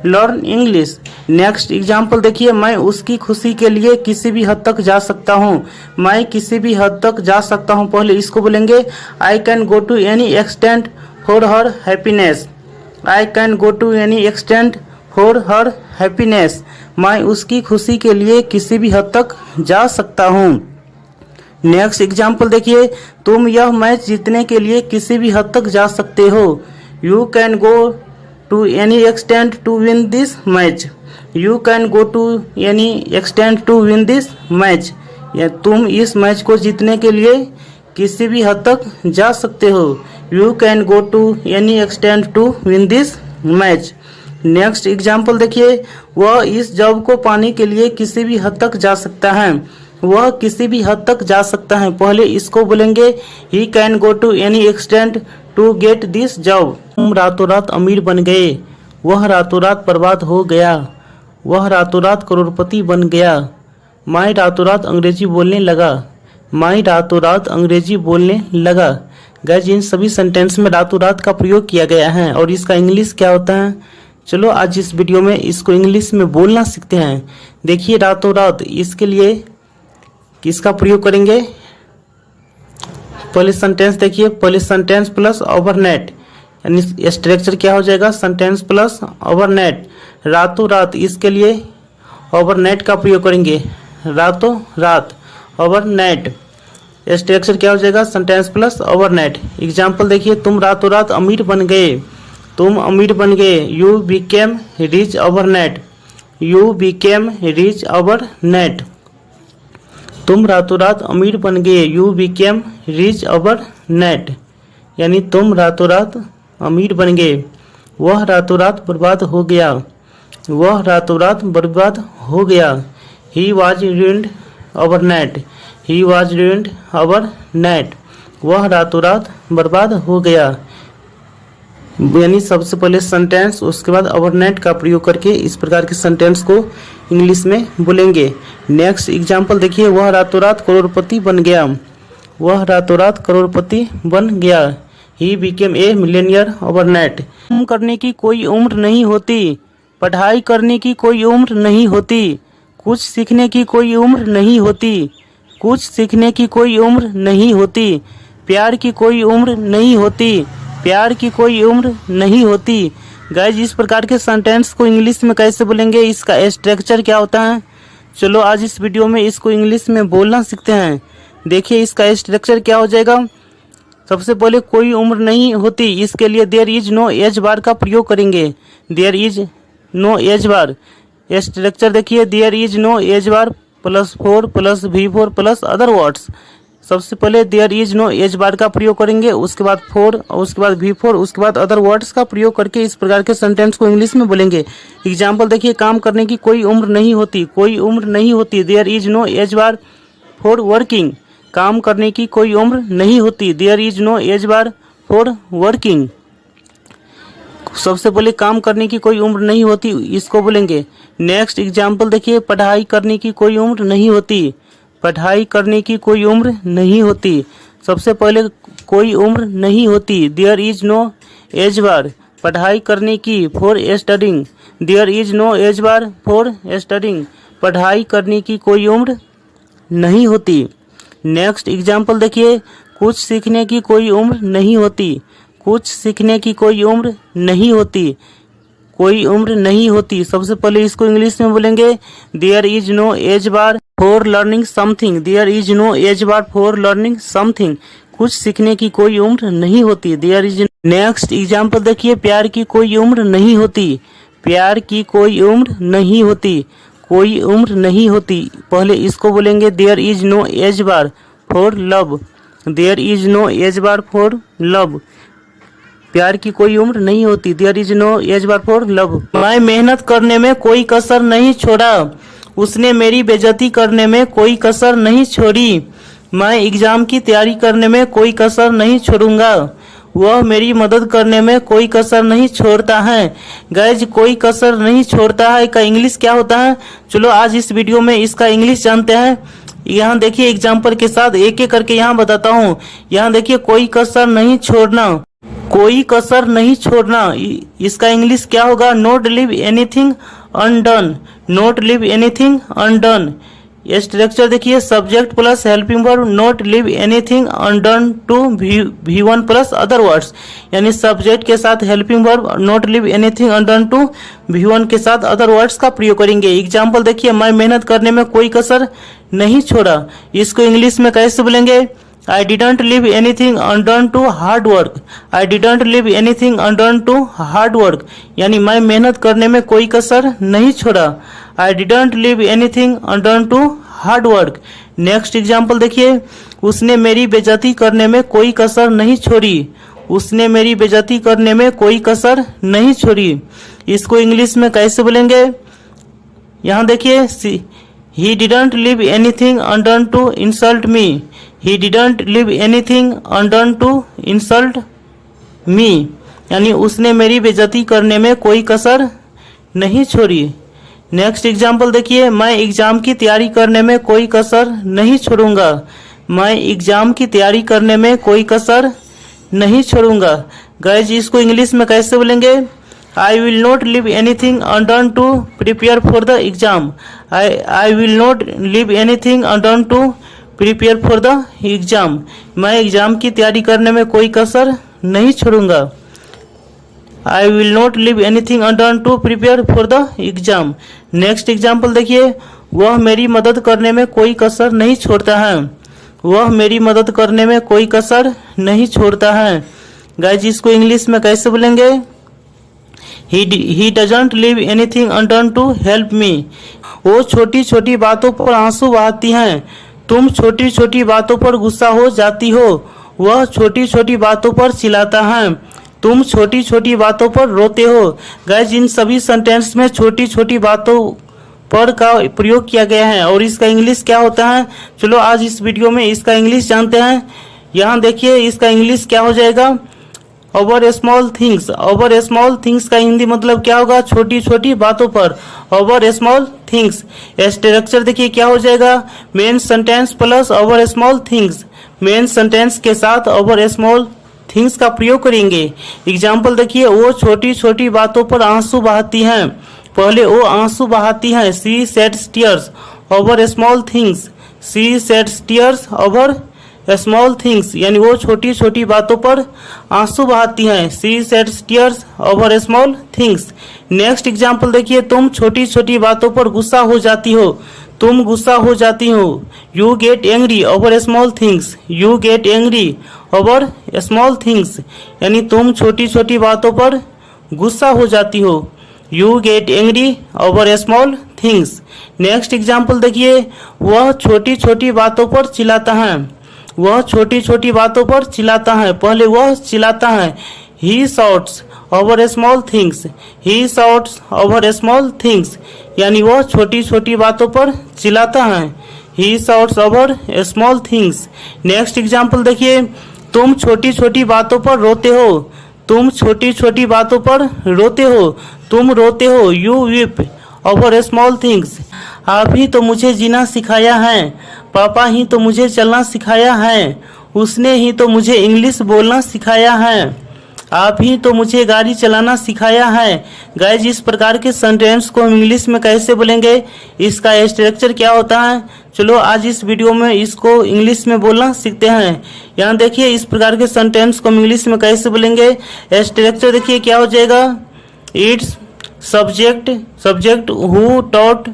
learn English. Next example देखिए, मैं उसकी खुशी के लिए किसी भी हद तक जा सकता हूँ। मैं किसी भी हद तक जा सकता हूँ, पहले इसको बोलेंगे I can go to any extent for her happiness. I can go to any extent for her happiness, मैं उसकी खुशी के लिए किसी भी हद तक जा सकता हूँ। नेक्स्ट एग्जाम्पल देखिए, तुम यह मैच जीतने के लिए किसी भी हद तक जा सकते हो। You can go to any extent to win this match. You can go to any extent to win this match, या तुम इस मैच को जीतने के लिए किसी भी हद तक जा सकते हो। You can go to any extent to win this match. Next example देखिए, वह इस जॉब को पाने के लिए किसी भी हद तक जा सकता है। वह किसी भी हद तक जा सकता है, पहले इसको बोलेंगे he can go to any extent to get this job. तुम रातों रात अमीर बन गए, वह रातों रात बर्बाद हो गया। वह रातों रात करोड़पति बन गया। मैं रातों रात अंग्रेजी बोलने लगा। मैं रातों रात अंग्रेजी बोलने लगा। गाइस, इन सभी सेंटेंस में रातों रात का प्रयोग किया गया है और इसका इंग्लिश क्या होता है, चलो आज इस वीडियो में इसको इंग्लिश में बोलना सीखते हैं। देखिए रातों रात, इसके लिए किसका प्रयोग करेंगे, पहले सेंटेंस देखिए, पहले सेंटेंस प्लस ओवरनाइट, यानी स्ट्रक्चर क्या हो जाएगा, सेंटेंस प्लस ओवरनाइट। रातों रात, इसके लिए ओवरनाइट का प्रयोग करेंगे। रातों रात ओवरनाइट, स्ट्रक्चर क्या हो जाएगा, सेंटेंस प्लस ओवरनाइट। एग्जाम्पल देखिए, तुम रातों रात अमीर बन गए। तुम अमीर बन गए। You became rich overnight. You became rich overnight. तुम रातों रात अमीर बन गए। यू बिकेम रिच ओवरनाइट, यानी तुम रातों रात अमीर बन गए। वह रातों रात बर्बाद हो गया। वह रातों रात बर्बाद हो गया। He was ruined overnight. He was ruined overnight, वह रातों रात बर्बाद हो गया। यानी सबसे पहले सेंटेंस, उसके बाद ओवरनाइट का प्रयोग करके इस प्रकार के सेंटेंस को इंग्लिश में बोलेंगे। नेक्स्ट एग्जाम्पल देखिए, वह रातों रात करोड़पति बन गया। वह रातों रात करोड़पति बन गया। He became A millionaire overnight. काम करने की कोई उम्र नहीं होती। पढ़ाई करने की कोई उम्र नहीं होती। कुछ सीखने की कोई उम्र नहीं होती। कुछ सीखने की कोई उम्र नहीं होती। प्यार की कोई उम्र नहीं होती। प्यार की कोई उम्र नहीं होती। गाइज, इस प्रकार के सेंटेंस को इंग्लिश में कैसे बोलेंगे, इसका स्ट्रक्चर क्या होता है, चलो आज इस वीडियो में इसको इंग्लिश में बोलना सीखते हैं। देखिए इसका स्ट्रक्चर क्या हो जाएगा। सबसे पहले कोई उम्र नहीं होती, इसके लिए there is no age bar का प्रयोग करेंगे। There is no age bar. Structure देखिए, there is no age bar +4 + V4 + other words. सबसे पहले there is no age bar का प्रयोग करेंगे, उसके बाद 4 और उसके बाद V4, उसके बाद अदर वर्ड्स का प्रयोग करके इस प्रकार के सेंटेंस को इंग्लिश में बोलेंगे। एग्जाम्पल देखिए, काम करने की कोई उम्र नहीं होती। कोई उम्र नहीं होती, there is no age bar for working. काम करने की कोई उम्र नहीं होती, there is no age bar for working. सबसे पहले काम करने की कोई उम्र नहीं होती, इसको बोलेंगे। नेक्स्ट एग्जाम्पल देखिए, पढ़ाई करने की कोई उम्र नहीं होती। पढ़ाई करने की कोई उम्र नहीं होती। सबसे पहले कोई उम्र नहीं होती, there is no age bar. पढ़ाई करने की for studying, there is no age bar for studying. पढ़ाई करने की कोई उम्र नहीं होती। नेक्स्ट एग्जाम्पल देखिए, कुछ सीखने की कोई उम्र नहीं होती। कुछ सीखने की कोई उम्र नहीं होती। कोई उम्र नहीं होती, सबसे पहले इसको इंग्लिश में बोलेंगे, there is no age bar for learning something. There is no age bar for learning something. कुछ सीखने की कोई उम्र नहीं होती, देयर इज। नेक्स्ट एग्जाम्पल देखिए, प्यार की कोई उम्र नहीं होती। प्यार की कोई उम्र नहीं होती। कोई उम्र नहीं होती, पहले इसको बोलेंगे, there is no age bar for love. There is no age bar for love. प्यार की कोई उम्र नहीं होती, there is no age bar for love. मैं मेहनत करने में कोई कसर नहीं छोड़ा। उसने मेरी बेइज्जती करने में कोई कसर नहीं छोड़ी। मैं एग्जाम की तैयारी करने में कोई कसर नहीं छोड़ूंगा। वह मेरी मदद करने में कोई कसर नहीं छोड़ता है। गाइज कोई कसर नहीं छोड़ता है का इंग्लिश क्या होता है, चलो आज इस वीडियो में इसका इंग्लिश जानते हैं। यहाँ देखिए एग्जाम्पल के साथ एक एक करके यहाँ बताता हूँ। यहाँ देखिए कोई कसर नहीं छोड़ना, कोई कसर नहीं छोड़ना, इसका इंग्लिश क्या होगा, not leave anything undone, not leave anything undone. ये स्ट्रक्चर देखिए subject plus helping verb, not leave anything undone to V1 plus other words, यानी सब्जेक्ट के साथ helping verb, not leave anything undone to V1 के साथ other words का प्रयोग करेंगे। एग्जाम्पल देखिए, मैं मेहनत करने में कोई कसर नहीं छोड़ा, इसको इंग्लिश में कैसे बोलेंगे, I didn't leave anything undone to hard work, I didn't leave anything undone to hard work, यानी मैं मेहनत करने में कोई कसर नहीं छोड़ा। I didn't leave anything undone to hard work। Next example देखिए, उसने मेरी बेइज्जती करने में कोई कसर नहीं छोड़ी, उसने मेरी बेइज्जती करने में कोई कसर नहीं छोड़ी, इसको इंग्लिश में कैसे बोलेंगे, यहाँ देखिए, He didn't leave anything undone to insult me, He didn't leave anything undone to insult me, यानी उसने मेरी बेइज्जती करने में कोई कसर नहीं छोड़ी। नेक्स्ट एग्जाम्पल देखिए, मैं एग्जाम की तैयारी करने में कोई कसर नहीं छोड़ूंगा, मैं एग्जाम की तैयारी करने में कोई कसर नहीं छोड़ूंगा। गाइज इसको इंग्लिश में कैसे बोलेंगे, I will not leave anything undone to prepare for the exam, I will not leave anything undone to prepare for the exam, मैं एग्जाम की तैयारी करने में कोई कसर नहीं छोड़ूंगा। I will not leave anything undone to prepare for the exam। Next example देखिए, वह मेरी मदद करने में कोई कसर नहीं छोड़ता है, वह मेरी मदद करने में कोई कसर नहीं छोड़ता है। गाइज इसको इंग्लिश में कैसे बोलेंगे, He doesn't leave anything undone to help me। वो छोटी छोटी बातों पर आंसू बहाती हैं, तुम छोटी छोटी बातों पर गुस्सा हो जाती हो, वह छोटी छोटी बातों पर चिल्लाता है, तुम छोटी छोटी बातों पर रोते हो। गाइज इन सभी सेंटेंस में छोटी छोटी बातों पर का प्रयोग किया गया है और इसका इंग्लिश क्या होता है, चलो आज इस वीडियो में इसका इंग्लिश जानते हैं। यहाँ देखिए इसका इंग्लिश क्या हो जाएगा, over small things. Over small things का हिंदी मतलब क्या होगा, छोटी छोटी बातों पर, ओवर स्मॉल थिंग्स। स्ट्रक्चर देखिए क्या हो जाएगा, main sentence plus over small things, main sentence के साथ ओवर स्मॉल थिंग्स का प्रयोग करेंगे। एग्जाम्पल देखिए, वो छोटी छोटी बातों पर आंसू बहाती हैं, पहले वो आंसू बहाती हैं, she sheds tears over small things, she sheds tears over small things, यानी वो छोटी छोटी बातों पर आंसू बहाती हैं, she sheds tears over small things. Next example देखिए, तुम छोटी छोटी बातों पर गुस्सा हो जाती हो, तुम गुस्सा हो जाती हो, you get angry over small things, you get angry over small things, यानी तुम छोटी छोटी बातों पर गुस्सा हो जाती हो, you get angry over small things. Next example देखिए, वह छोटी छोटी बातों पर चिल्लाता है, वह छोटी छोटी बातों पर चिल्लाता है, पहले वह चिल्लाता है, he shouts over small things, he shouts over small things, यानी वह छोटी छोटी बातों पर चिल्लाता है, he shouts over small things. Next example देखिए, तुम छोटी छोटी बातों पर रोते हो, तुम छोटी छोटी बातों पर रोते हो, तुम रोते हो, you weep over small things. आप ही तो मुझे जीना सिखाया है, पापा ही तो मुझे चलना सिखाया है, उसने ही तो मुझे इंग्लिश बोलना सिखाया है, आप ही तो मुझे गाड़ी चलाना सिखाया है। गाइज इस प्रकार के सेंटेंस को हम इंग्लिश में कैसे बोलेंगे, इसका स्ट्रक्चर क्या होता है, चलो आज इस वीडियो में इसको इंग्लिश में बोलना सीखते हैं। यहाँ देखिए इस प्रकार के सेंटेंस को हम इंग्लिश में कैसे बोलेंगे, स्ट्रक्चर देखिए क्या हो जाएगा, it's subject, subject who taught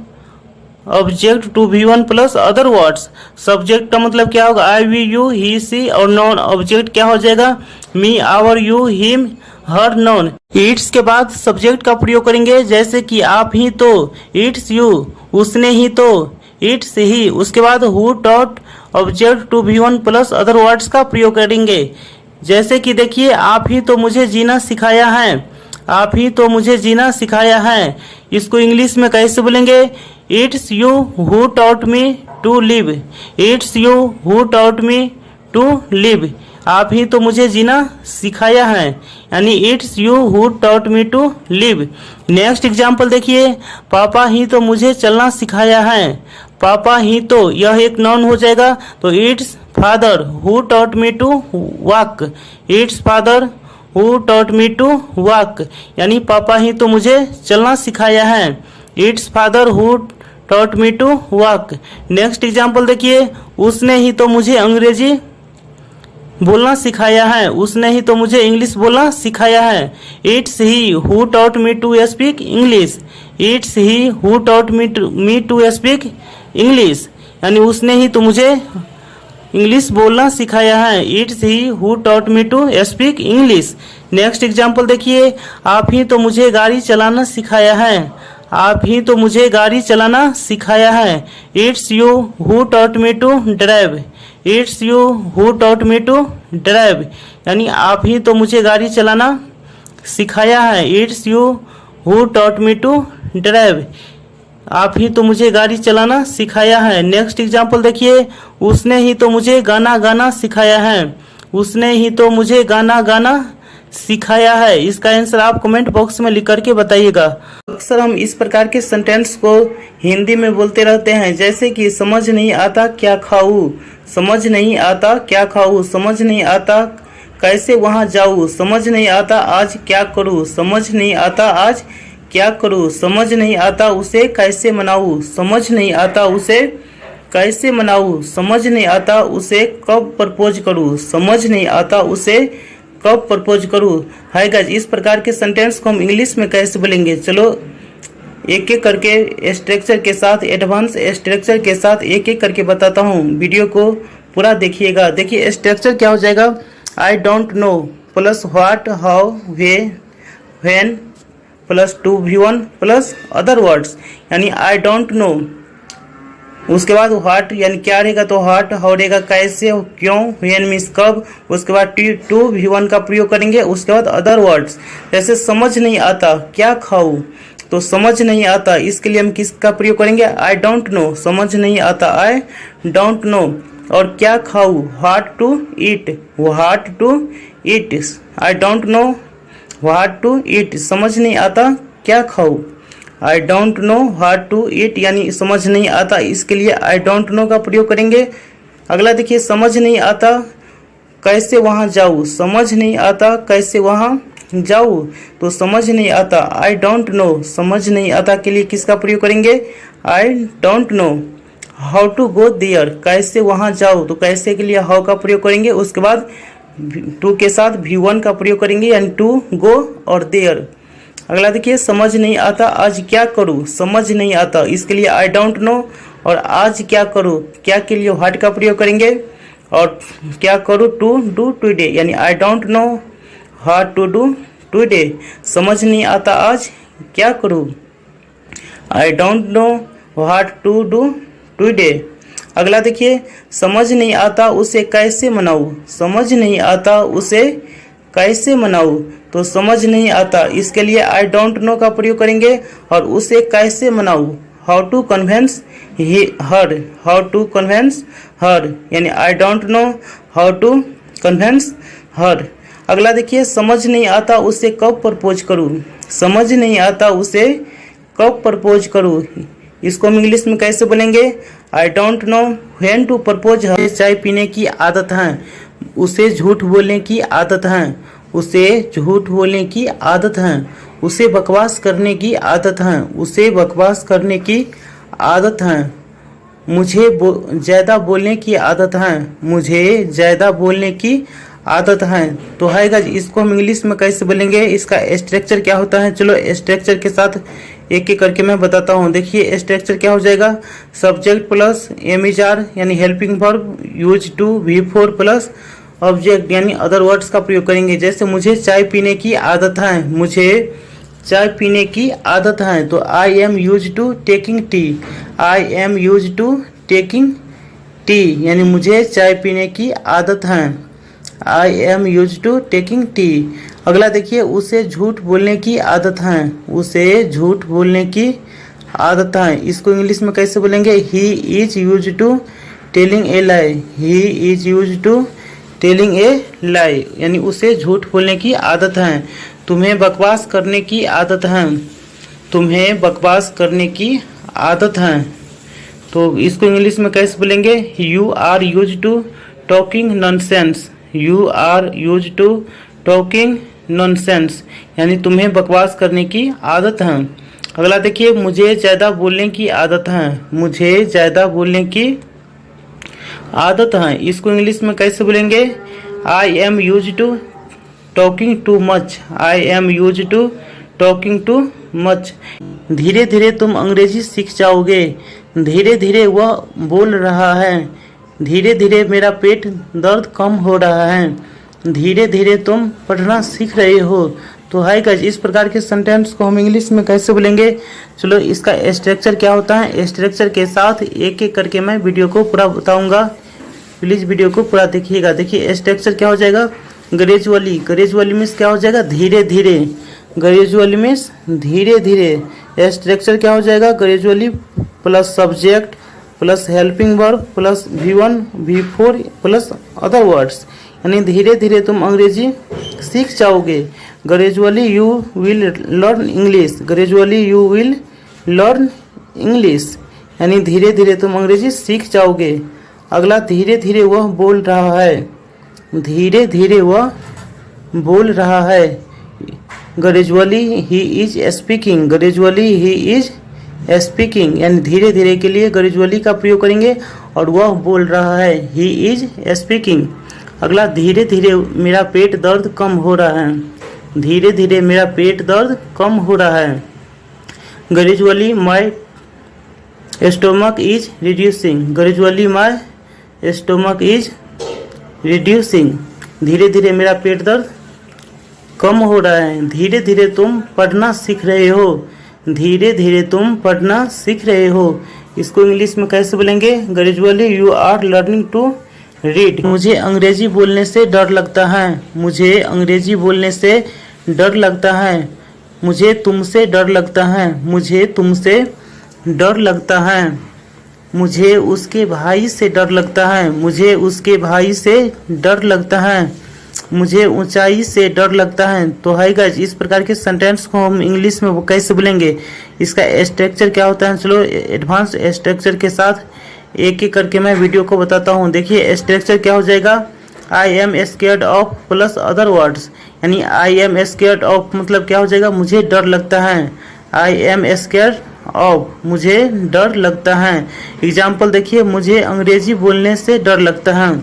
object to V1 plus other words. Subject का मतलब क्या होगा, आई वी यू ही सी, और नॉन ऑब्जेक्ट क्या हो जाएगा, me our you him her noun. It's के बाद सब्जेक्ट का प्रयोग करेंगे, जैसे कि आप ही तो, इट्स यू, उसने ही तो, इट्स ही। उसके बाद who taught object to V1 plus other words का प्रयोग करेंगे, जैसे कि देखिए, आप ही तो मुझे जीना सिखाया है, आप ही तो मुझे जीना सिखाया है। इसको इंग्लिश में कैसे बोलेंगे, it's you who taught me to live, it's you who taught me to live. आप ही तो मुझे जीना सिखाया है, यानी it's you who taught me to live. Next example देखिए, पापा ही तो मुझे चलना सिखाया है। पापा ही तो, यह एक नाउन हो जाएगा, तो it's father who taught me to walk. It's father who taught me to walk, यानी पापा ही तो मुझे चलना सिखाया है। It's father who taught me to walk. Next example देखिए, उसने ही तो मुझे अंग्रेजी बोलना सिखाया है। उसने ही तो मुझे इंग्लिश बोलना सिखाया है। It's he who taught me to speak English. It's he who taught me to speak English, यानी उसने ही तो मुझे इंग्लिश बोलना सिखाया है। It's he who taught me to speak English. Next example देखिए, आप ही तो मुझे गाड़ी चलाना सिखाया है। आप ही तो मुझे गाड़ी चलाना सिखाया है। It's you who taught me to drive. It's you who taught me to drive, यानी आप ही तो मुझे गाड़ी चलाना सिखाया है। It's you who taught me to drive, आप ही तो मुझे गाड़ी चलाना सिखाया है। नेक्स्ट एग्जाम्पल देखिए, उसने ही तो मुझे गाना गाना सिखाया है। उसने ही तो मुझे गाना गाना सिखाया है। इसका आंसर आप कमेंट बॉक्स में लिख करके बताइएगा। अक्सर हम इस प्रकार के सेंटेंस को हिंदी में बोलते रहते हैं, जैसे कि समझ नहीं आता क्या खाऊं, समझ नहीं आता क्या खाऊं, समझ नहीं आता कैसे वहां जाऊं, समझ नहीं आता आज क्या करूं, समझ नहीं आता आज क्या करूं, समझ नहीं आता उसे कैसे मनाऊं, समझ नहीं आता उसे कैसे मनाऊं, समझ नहीं आता उसे कब प्रपोज करूं, समझ नहीं आता उसे कब प्रपोज करूं। हाय गाइस, इस प्रकार के सेंटेंस को हम इंग्लिश में कैसे बोलेंगे, चलो एक एक करके स्ट्रक्चर के साथ, एडवांस स्ट्रक्चर के साथ एक एक करके बताता हूँ। वीडियो को पूरा देखिएगा। देखिए स्ट्रक्चर क्या हो जाएगा, आई don't no plus what how way when plus two V1 plus other words, यानी आई डोंट नो, उसके बाद व्हाट यानी क्या रहेगा, तो व्हाट, हाउ रहेगा कैसे, क्यों, व्हेन मीन्स कब, उसके बाद टू V1 का प्रयोग करेंगे, उसके बाद अदर वर्ड्स। जैसे समझ नहीं आता क्या खाऊं, तो समझ नहीं आता, इसके लिए हम किसका प्रयोग करेंगे, आई डोंट नो, समझ नहीं आता आई डोंट नो। और क्या खाऊं, what to eat, what to eat, I don't know what to eat, समझ नहीं आता क्या खाऊं, I don't know what to eat, यानी समझ नहीं आता, इसके लिए आई डोंट नो का प्रयोग करेंगे। अगला देखिए, समझ नहीं आता कैसे वहां जाऊं, समझ नहीं आता कैसे वहां जाऊं, तो समझ नहीं आता आई डोंट नो, समझ नहीं आता के लिए किसका प्रयोग करेंगे, I don't know. How to go there, कैसे वहां जाओ, तो कैसे के लिए हाउ का प्रयोग करेंगे, उसके बाद टू के साथ V1 का प्रयोग करेंगे, यानी टू गो और देयर। अगला देखिए, समझ नहीं आता आज क्या करूं, समझ नहीं आता, इसके लिए आई डोंट नो, और आज क्या करूं, क्या के लिए व्हाट का प्रयोग करेंगे, और क्या करूं टू डू टुडे, यानी I don't know what to do today, समझ नहीं आता आज क्या करूं, I don't know what to do today. अगला देखिए, समझ नहीं आता उसे कैसे मनाऊं, समझ नहीं आता उसे कैसे मनाऊं, तो समझ नहीं आता, इसके लिए आई डोंट नो का प्रयोग करेंगे, और उसे कैसे मनाऊं, how to convince her, how to convince her, यानी I don't know how to convince her. अगला देखिए, समझ नहीं आता उसे कब प्रपोज करूं, समझ नहीं आता उसे कब प्रपोज करूं, इसको हम इंग्लिश में कैसे बोलेंगे, I don't know when to propose her. चाय पीने की आदत है, उसे झूठ बोलने की आदत है, उसे झूठ बोलने की आदत है, उसे बकवास करने की आदत है, उसे बकवास करने की आदत है, मुझे ज़्यादा बोलने की आदत है, मुझे ज़्यादा बोलने की आदत है। तो है गाइस, इसको हम इंग्लिश में कैसे बोलेंगे, इसका स्ट्रक्चर क्या होता है, चलो स्ट्रक्चर के साथ एक एक करके मैं बताता हूँ। देखिए स्ट्रक्चर क्या हो जाएगा, सब्जेक्ट प्लस एम-इज-आर यानी helping verb, use to V4 plus object यानी अदर वर्ड्स का प्रयोग करेंगे। जैसे मुझे चाय पीने की आदत है, मुझे चाय पीने की आदत है, तो I am use to taking tea, I am use to taking tea, यानी मुझे चाय पीने की आदत है, I am use to taking tea. अगला देखिए, उसे झूठ बोलने की आदत है, उसे झूठ बोलने की आदत है, इसको इंग्लिश में कैसे बोलेंगे, he is used to telling a lie, he is used to telling a lie, यानी उसे झूठ बोलने की आदत है। तुम्हें बकवास करने की आदत है, तुम्हें बकवास करने की आदत है। तो इसको इंग्लिश में कैसे बोलेंगे? You are use to talking nonsense, you are use to talking nonsense, यानी तुम्हें बकवास करने की आदत है। अगला देखिए, मुझे ज़्यादा बोलने की आदत है, मुझे ज़्यादा बोलने की आदत है। इसको इंग्लिश में कैसे बोलेंगे? I am use to talking too much, I am use to talking too much. धीरे धीरे तुम अंग्रेजी सीख जाओगे, धीरे धीरे वह बोल रहा है। धीरे धीरे मेरा पेट दर्द कम हो रहा है, धीरे धीरे तुम पढ़ना सीख रहे हो। तो हाय गाइस, इस प्रकार के सेंटेंस को हम इंग्लिश में कैसे बोलेंगे? चलो इसका स्ट्रक्चर क्या होता है, स्ट्रक्चर के साथ एक एक करके मैं वीडियो को पूरा बताऊंगा, प्लीज़ वीडियो को पूरा देखिएगा। देखिए स्ट्रक्चर क्या हो जाएगा? ग्रेजुअली, ग्रेजुअली मीन्स क्या हो जाएगा? धीरे धीरे, ग्रेजुअली मीन्स धीरे धीरे। स्ट्रक्चर क्या हो जाएगा? Gradually plus subject plus helping verb plus V1 V4 plus other words, यानी धीरे धीरे तुम अंग्रेजी सीख जाओगे। Gradually you will learn English, gradually you will learn English, यानी धीरे धीरे तुम अंग्रेजी सीख जाओगे। अगला, धीरे धीरे वह बोल रहा है, धीरे धीरे वह बोल रहा है। Gradually he is speaking, gradually he is speaking, यानी धीरे धीरे के लिए ग्रेजुअली का प्रयोग करेंगे और वह बोल रहा है, ही इज स्पीकिंग। अगला, धीरे धीरे मेरा पेट दर्द कम हो रहा है, धीरे धीरे मेरा पेट दर्द कम हो रहा है। Gradually my stomach is reducing, gradually my stomach is reducing, धीरे धीरे मेरा पेट दर्द कम हो रहा है। धीरे धीरे तुम पढ़ना सीख रहे हो, धीरे धीरे तुम पढ़ना सीख रहे हो। इसको इंग्लिश में कैसे बोलेंगे? Gradually you are learning to read. मुझे अंग्रेजी बोलने से डर लगता है, मुझे अंग्रेजी बोलने से डर लगता है। मुझे तुमसे डर लगता है, मुझे तुमसे डर लगता है। मुझे उसके भाई से डर लगता है, मुझे उसके भाई से डर लगता है। मुझे ऊंचाई से डर लगता है। तो हाय गाइस, इस प्रकार के सेंटेंस को हम इंग्लिश में वो कैसे बोलेंगे? इसका स्ट्रक्चर क्या होता है? चलो एडवांस स्ट्रक्चर के साथ एक एक करके मैं वीडियो को बताता हूँ। देखिए स्ट्रक्चर क्या हो जाएगा? आई am scared of plus other words, यानी आई एम स्केयर्ड ऑफ मतलब क्या हो जाएगा? मुझे डर लगता है। आई एम स्केयर्ड ऑफ, मुझे डर लगता है। एग्जाम्पल देखिए, मुझे अंग्रेजी बोलने से डर लगता है,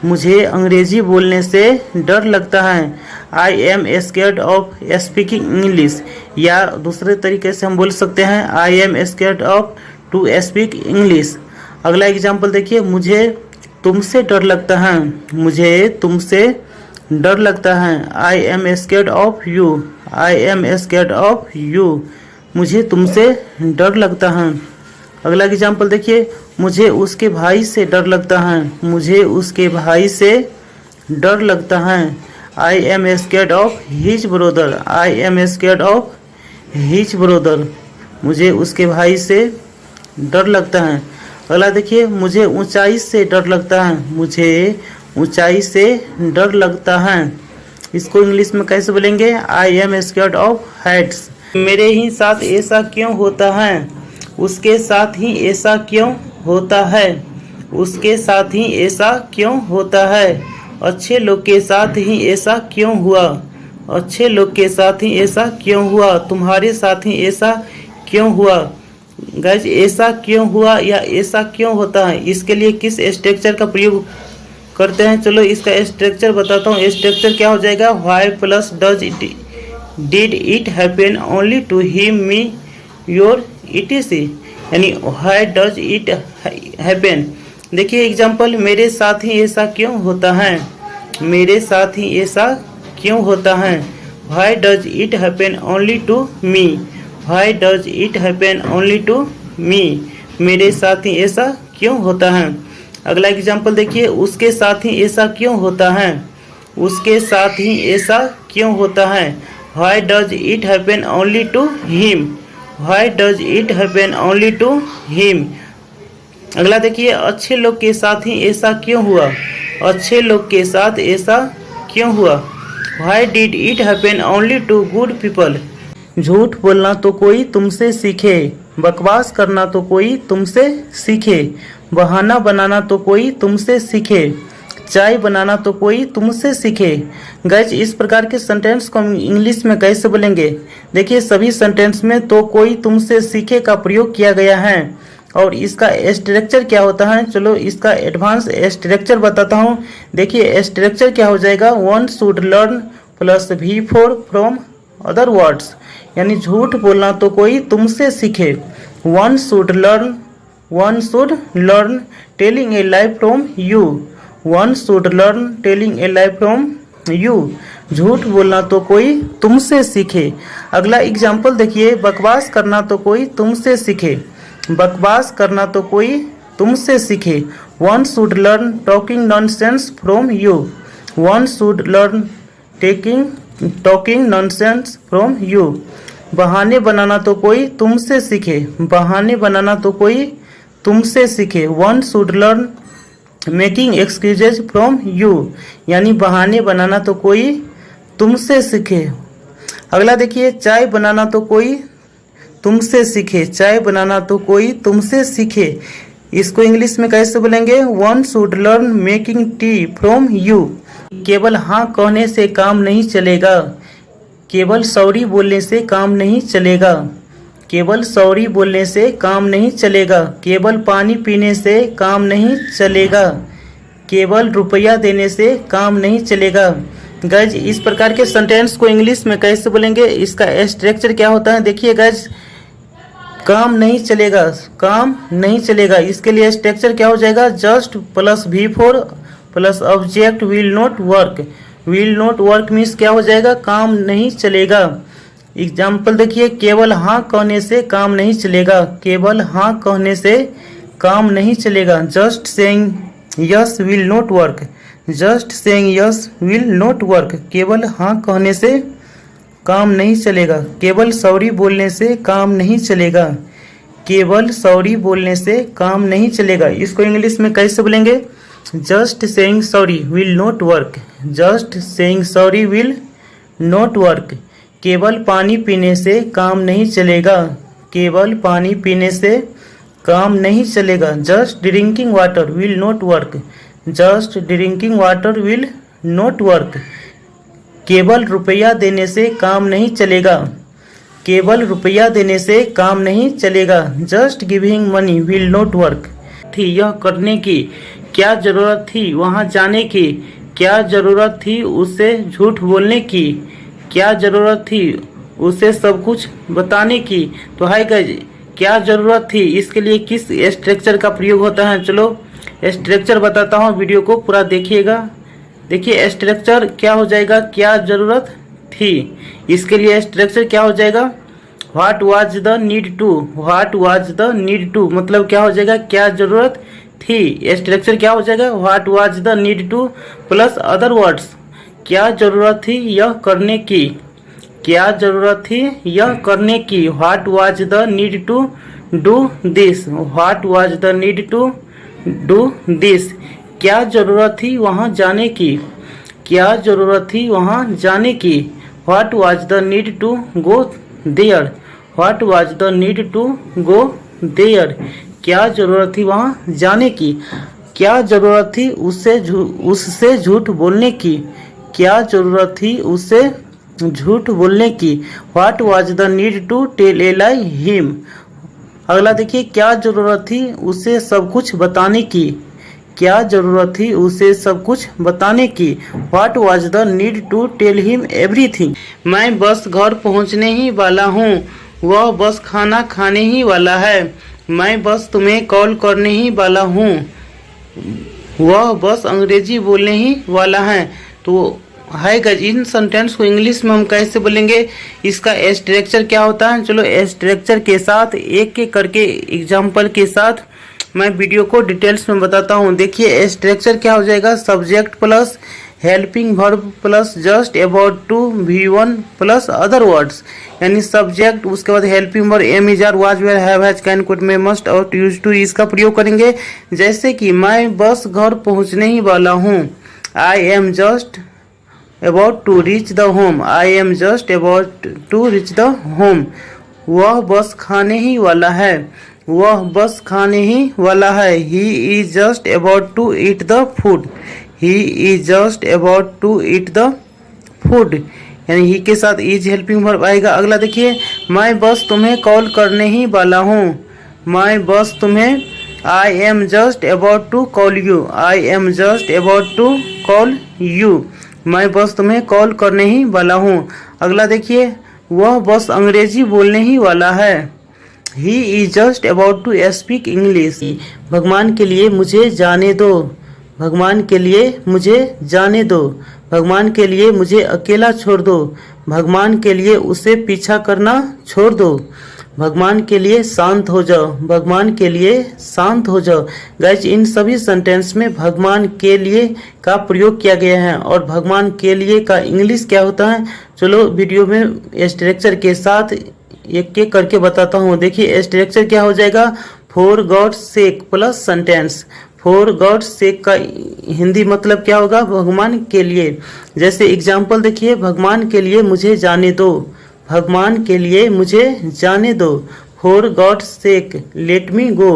मुझे अंग्रेजी बोलने से डर लगता है। I am scared of speaking English, या दूसरे तरीके से हम बोल सकते हैं I am scared of to speak English. अगला एग्जाम्पल देखिए, मुझे तुमसे डर लगता है, मुझे तुमसे डर लगता है। I am scared of you, I am scared of you, मुझे तुमसे डर लगता है। अगला एग्जाम्पल देखिए, मुझे उसके भाई से डर लगता है, मुझे उसके भाई से डर लगता है। I am scared of his brother, I am scared of his brother, मुझे उसके भाई से डर लगता है। अगला देखिए, मुझे ऊंचाई से डर लगता है, मुझे ऊंचाई से डर लगता है। इसको इंग्लिश में कैसे बोलेंगे? I am scared of Heights. मेरे ही साथ ऐसा क्यों होता है, उसके साथ ही ऐसा क्यों होता है, उसके साथ ही ऐसा क्यों होता है। अच्छे लोग के साथ ही ऐसा क्यों हुआ, अच्छे लोग के साथ ही ऐसा क्यों हुआ। तुम्हारे साथ ही ऐसा क्यों हुआ। गाइस, ऐसा क्यों हुआ या ऐसा क्यों होता है, इसके लिए किस स्ट्रक्चर का प्रयोग करते हैं? चलो इसका स्ट्रक्चर बताता हूँ। स्ट्रक्चर क्या हो जाएगा? Why plus does it, did it happen only to him me your etc, यानी व्हाई डज इट हैपन। देखिए एग्जाम्पल, मेरे साथ ही ऐसा क्यों होता है, मेरे साथ ही ऐसा क्यों होता है। Why does it happen only to me, why does it happen only to me, मेरे साथ ही ऐसा क्यों होता है। अगला एग्जाम्पल देखिए, उसके साथ ही ऐसा क्यों होता है, उसके साथ ही ऐसा क्यों होता है। Why does it happen only to him, why does it happen only to him. अगला देखिए, अच्छे लोग के साथ ही ऐसा क्यों हुआ, अच्छे लोग के साथ ऐसा क्यों हुआ? Why did it happen only to good people? झूठ बोलना तो कोई तुमसे सीखे, बकवास करना तो कोई तुमसे सीखे, बहाना बनाना तो कोई तुमसे सीखे, चाय बनाना तो कोई तुमसे सीखे। गाइस, इस प्रकार के सेंटेंस को हम इंग्लिश में कैसे बोलेंगे? देखिए, सभी सेंटेंस में तो कोई तुमसे सीखे का प्रयोग किया गया है और इसका स्ट्रक्चर क्या होता है, चलो इसका एडवांस स्ट्रक्चर बताता हूँ। देखिए, स्ट्रक्चर क्या हो जाएगा, one should learn plus V4 from other words, यानी झूठ बोलना तो कोई तुमसे सीखे। One should learn telling a lie from you, one should learn telling a lie from you, झूठ बोलना तो कोई तुमसे सीखे। अगला एग्जाम्पल देखिए, बकवास करना तो कोई तुमसे सीखे, बकवास करना तो कोई तुमसे सीखे। One should learn talking nonsense from you, one should learn talking nonsense from you, बहाने बनाना तो कोई तुमसे सीखे, बहाने बनाना तो कोई तुमसे सीखे। One should learn making excuses from you, यानी बहाने बनाना तो कोई तुमसे सीखे। अगला देखिए, चाय बनाना तो कोई तुमसे सीखे, चाय बनाना तो कोई तुमसे सीखे। इसको इंग्लिश में कैसे बोलेंगे, one should learn making tea from you. केवल हाँ कहने से काम नहीं चलेगा, केवल सॉरी बोलने से काम नहीं चलेगा, केवल सॉरी बोलने से काम नहीं चलेगा, केवल पानी पीने से काम नहीं चलेगा, केवल रुपया देने से काम नहीं चलेगा। गाइज, इस प्रकार के सेंटेंस को इंग्लिश में कैसे बोलेंगे, इसका स्ट्रक्चर क्या होता है? देखिए गाइज, काम नहीं चलेगा, काम नहीं चलेगा, इसके लिए स्ट्रक्चर क्या हो जाएगा, just plus V4 plus object will not work. Will not work means क्या हो जाएगा, काम नहीं चलेगा। एग्जाम्पल देखिए, केवल हाँ कहने से काम नहीं चलेगा, केवल हाँ कहने से काम नहीं चलेगा। Just saying yes will not work, just saying yes will not work, केवल हाँ कहने से काम नहीं चलेगा। केवल सॉरी बोलने से काम नहीं चलेगा, केवल सॉरी बोलने से काम नहीं चलेगा। इसको इंग्लिश में कैसे बोलेंगे, just saying sorry will not work, just saying sorry will not work, केवल पानी पीने से काम नहीं चलेगा, केवल पानी पीने से काम नहीं चलेगा। Just drinking water will not work, just drinking water will not work, केवल रुपया देने से काम नहीं चलेगा, केवल रुपया देने से काम नहीं चलेगा। Just giving money will not work. थी यह करने की क्या जरूरत थी, वहाँ जाने की क्या जरूरत थी, उसे झूठ बोलने की क्या जरूरत थी, उसे सब कुछ बताने की। तो हाय गाइस, क्या जरूरत थी, इसके लिए किस स्ट्रक्चर का प्रयोग होता है, चलो स्ट्रक्चर बताता हूँ, वीडियो को पूरा देखिएगा। देखिए स्ट्रक्चर क्या हो जाएगा, क्या जरूरत थी, इसके लिए स्ट्रक्चर क्या हो जाएगा, what was the need to, what was the need to, मतलब क्या हो जाएगा, क्या जरूरत थी। स्ट्रक्चर क्या हो जाएगा, what was the need two plus other words, क्या जरूरत थी यह करने की, क्या जरूरत थी यह करने की। What was the need to do this, what was the need to do this, क्या जरूरत थी वहाँ जाने की, क्या जरूरत थी वहाँ जाने की। What was the need to go there, what was the need to go there, क्या जरूरत थी वहाँ जाने की। क्या जरूरत थी उससे झूठ बोलने की, क्या जरूरत थी उससे झूठ बोलने की। What was the need to tell a lie him. अगला देखिए, क्या जरूरत थी उसे सब कुछ बताने की, क्या जरूरत थी उसे सब कुछ बताने की। What was the need to tell him everything. मैं बस घर पहुंचने ही वाला हूँ, वह बस खाना खाने ही वाला है। मैं बस तुम्हें कॉल करने ही वाला हूँ, वह बस अंग्रेजी बोलने ही वाला है। तो हाय गाइस, इन सेंटेंस को इंग्लिश में हम कैसे बोलेंगे, इसका स्ट्रक्चर क्या होता है, चलो स्ट्रक्चर के साथ एक एक करके एग्जाम्पल के साथ मैं वीडियो को डिटेल्स में बताता हूँ। देखिए स्ट्रक्चर क्या हो जाएगा, subject plus helping verb plus just about to V1 plus other words, यानी सब्जेक्ट, उसके बाद helping verb am is are was were have has can could may must और यूज टू इसका प्रयोग करेंगे। जैसे कि मैं बस घर पहुंचने ही वाला हूँ, I am just about to reach the home, I am just about to reach the home. वह बस खाने ही वाला है, वह बस खाने ही वाला है। He is just about to eat the food, he is just about to eat the food, यानी ही के साथ इज हेल्पिंग वर्ब आएगा। अगला देखिए, मैं बस तुम्हें कॉल करने ही वाला हूँ, मैं बस तुम्हें, I am just about to call you, I am just about to call you, मैं बस तुम्हें कॉल करने ही वाला हूँ। अगला देखिए, वह बस अंग्रेजी बोलने ही वाला है, he is just about to speak English. भगवान के लिए मुझे जाने दो, भगवान के लिए मुझे जाने दो, भगवान के लिए मुझे अकेला छोड़ दो, भगवान के लिए उसे पीछा करना छोड़ दो, भगवान के लिए शांत हो जाओ, भगवान के लिए शांत हो जाओ। गाइस, इन सभी सेंटेंस में भगवान के लिए का प्रयोग किया गया है और भगवान के लिए का इंग्लिश क्या होता है, चलो वीडियो में स्ट्रक्चर के साथ एक एक करके बताता हूँ। देखिए स्ट्रक्चर क्या हो जाएगा, for God sake plus sentence. For God sake का हिंदी मतलब क्या होगा, भगवान के लिए। जैसे एग्जाम्पल देखिए, भगवान के लिए मुझे जाने दो, भगवान के लिए मुझे जाने दो। For God sec let me go,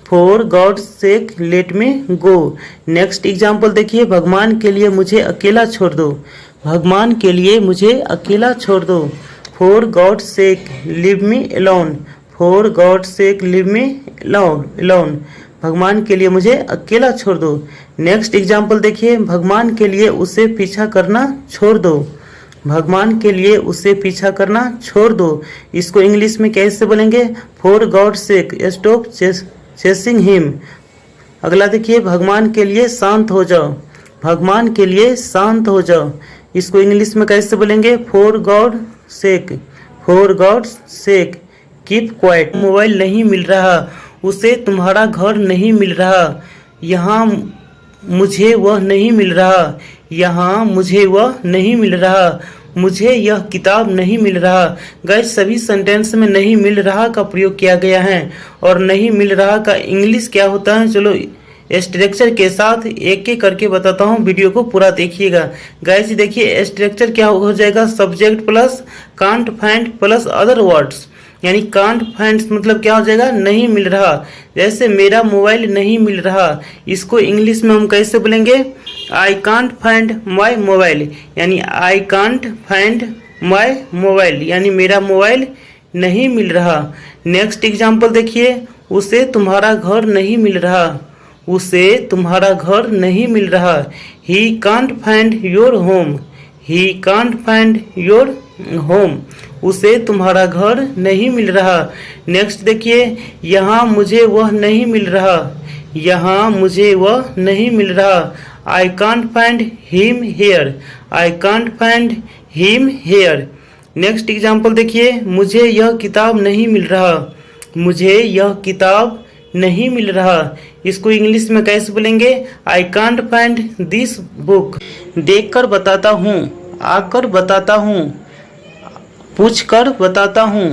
for God sec let me go. Next example देखिए, भगवान के लिए मुझे अकेला छोड़ दो, भगवान के लिए मुझे अकेला छोड़ दो। For God sec leave me alone, for God sec leave me alone, भगवान के लिए मुझे अकेला छोड़ दो। नेक्स्ट एग्जाम्पल देखिए, भगवान के लिए उसे पीछा करना छोड़ दो, भगवान के लिए उसे पीछा करना छोड़ दो। इसको इंग्लिश में कैसे बोलेंगे, for God sec stop chasing him. अगला देखिए, भगवान के लिए शांत हो जाओ, भगवान के लिए शांत हो जाओ। इसको इंग्लिश में कैसे बोलेंगे, for God sec, for God sec keep quiet. Mobile नहीं मिल रहा, उसे तुम्हारा घर नहीं मिल रहा, यहाँ मुझे वह नहीं मिल रहा, यहाँ मुझे वह नहीं मिल रहा, मुझे यह किताब नहीं मिल रहा। गाइस, सभी सेंटेंस में नहीं मिल रहा का प्रयोग किया गया है और नहीं मिल रहा का इंग्लिश क्या होता है, चलो स्ट्रक्चर के साथ एक एक करके बताता हूँ, वीडियो को पूरा देखिएगा। गाइस देखिए स्ट्रक्चर क्या हो जाएगा, subject plus can't find plus other words, यानी कांट फाइंड मतलब क्या हो जाएगा, नहीं मिल रहा। जैसे मेरा मोबाइल नहीं मिल रहा, इसको इंग्लिश में हम कैसे बोलेंगे, I can't find my mobile, यानी I can't find my mobile, यानी मेरा मोबाइल नहीं मिल रहा। नेक्स्ट एग्जाम्पल देखिए, उसे तुम्हारा घर नहीं मिल रहा, उसे तुम्हारा घर नहीं मिल रहा। He can't find your home, he can't find your home, उसे तुम्हारा घर नहीं मिल रहा। नेक्स्ट देखिए, यहाँ मुझे वह नहीं मिल रहा, यहाँ मुझे वह नहीं मिल रहा। आई can't find him hair, I can't find him hair. Next example देखिए, मुझे यह किताब नहीं मिल रहा, मुझे यह किताब नहीं मिल रहा। इसको इंग्लिश में कैसे बोलेंगे, I can't find this book. देखकर बताता हूँ, आकर बताता हूँ, पूछकर बताता हूँ,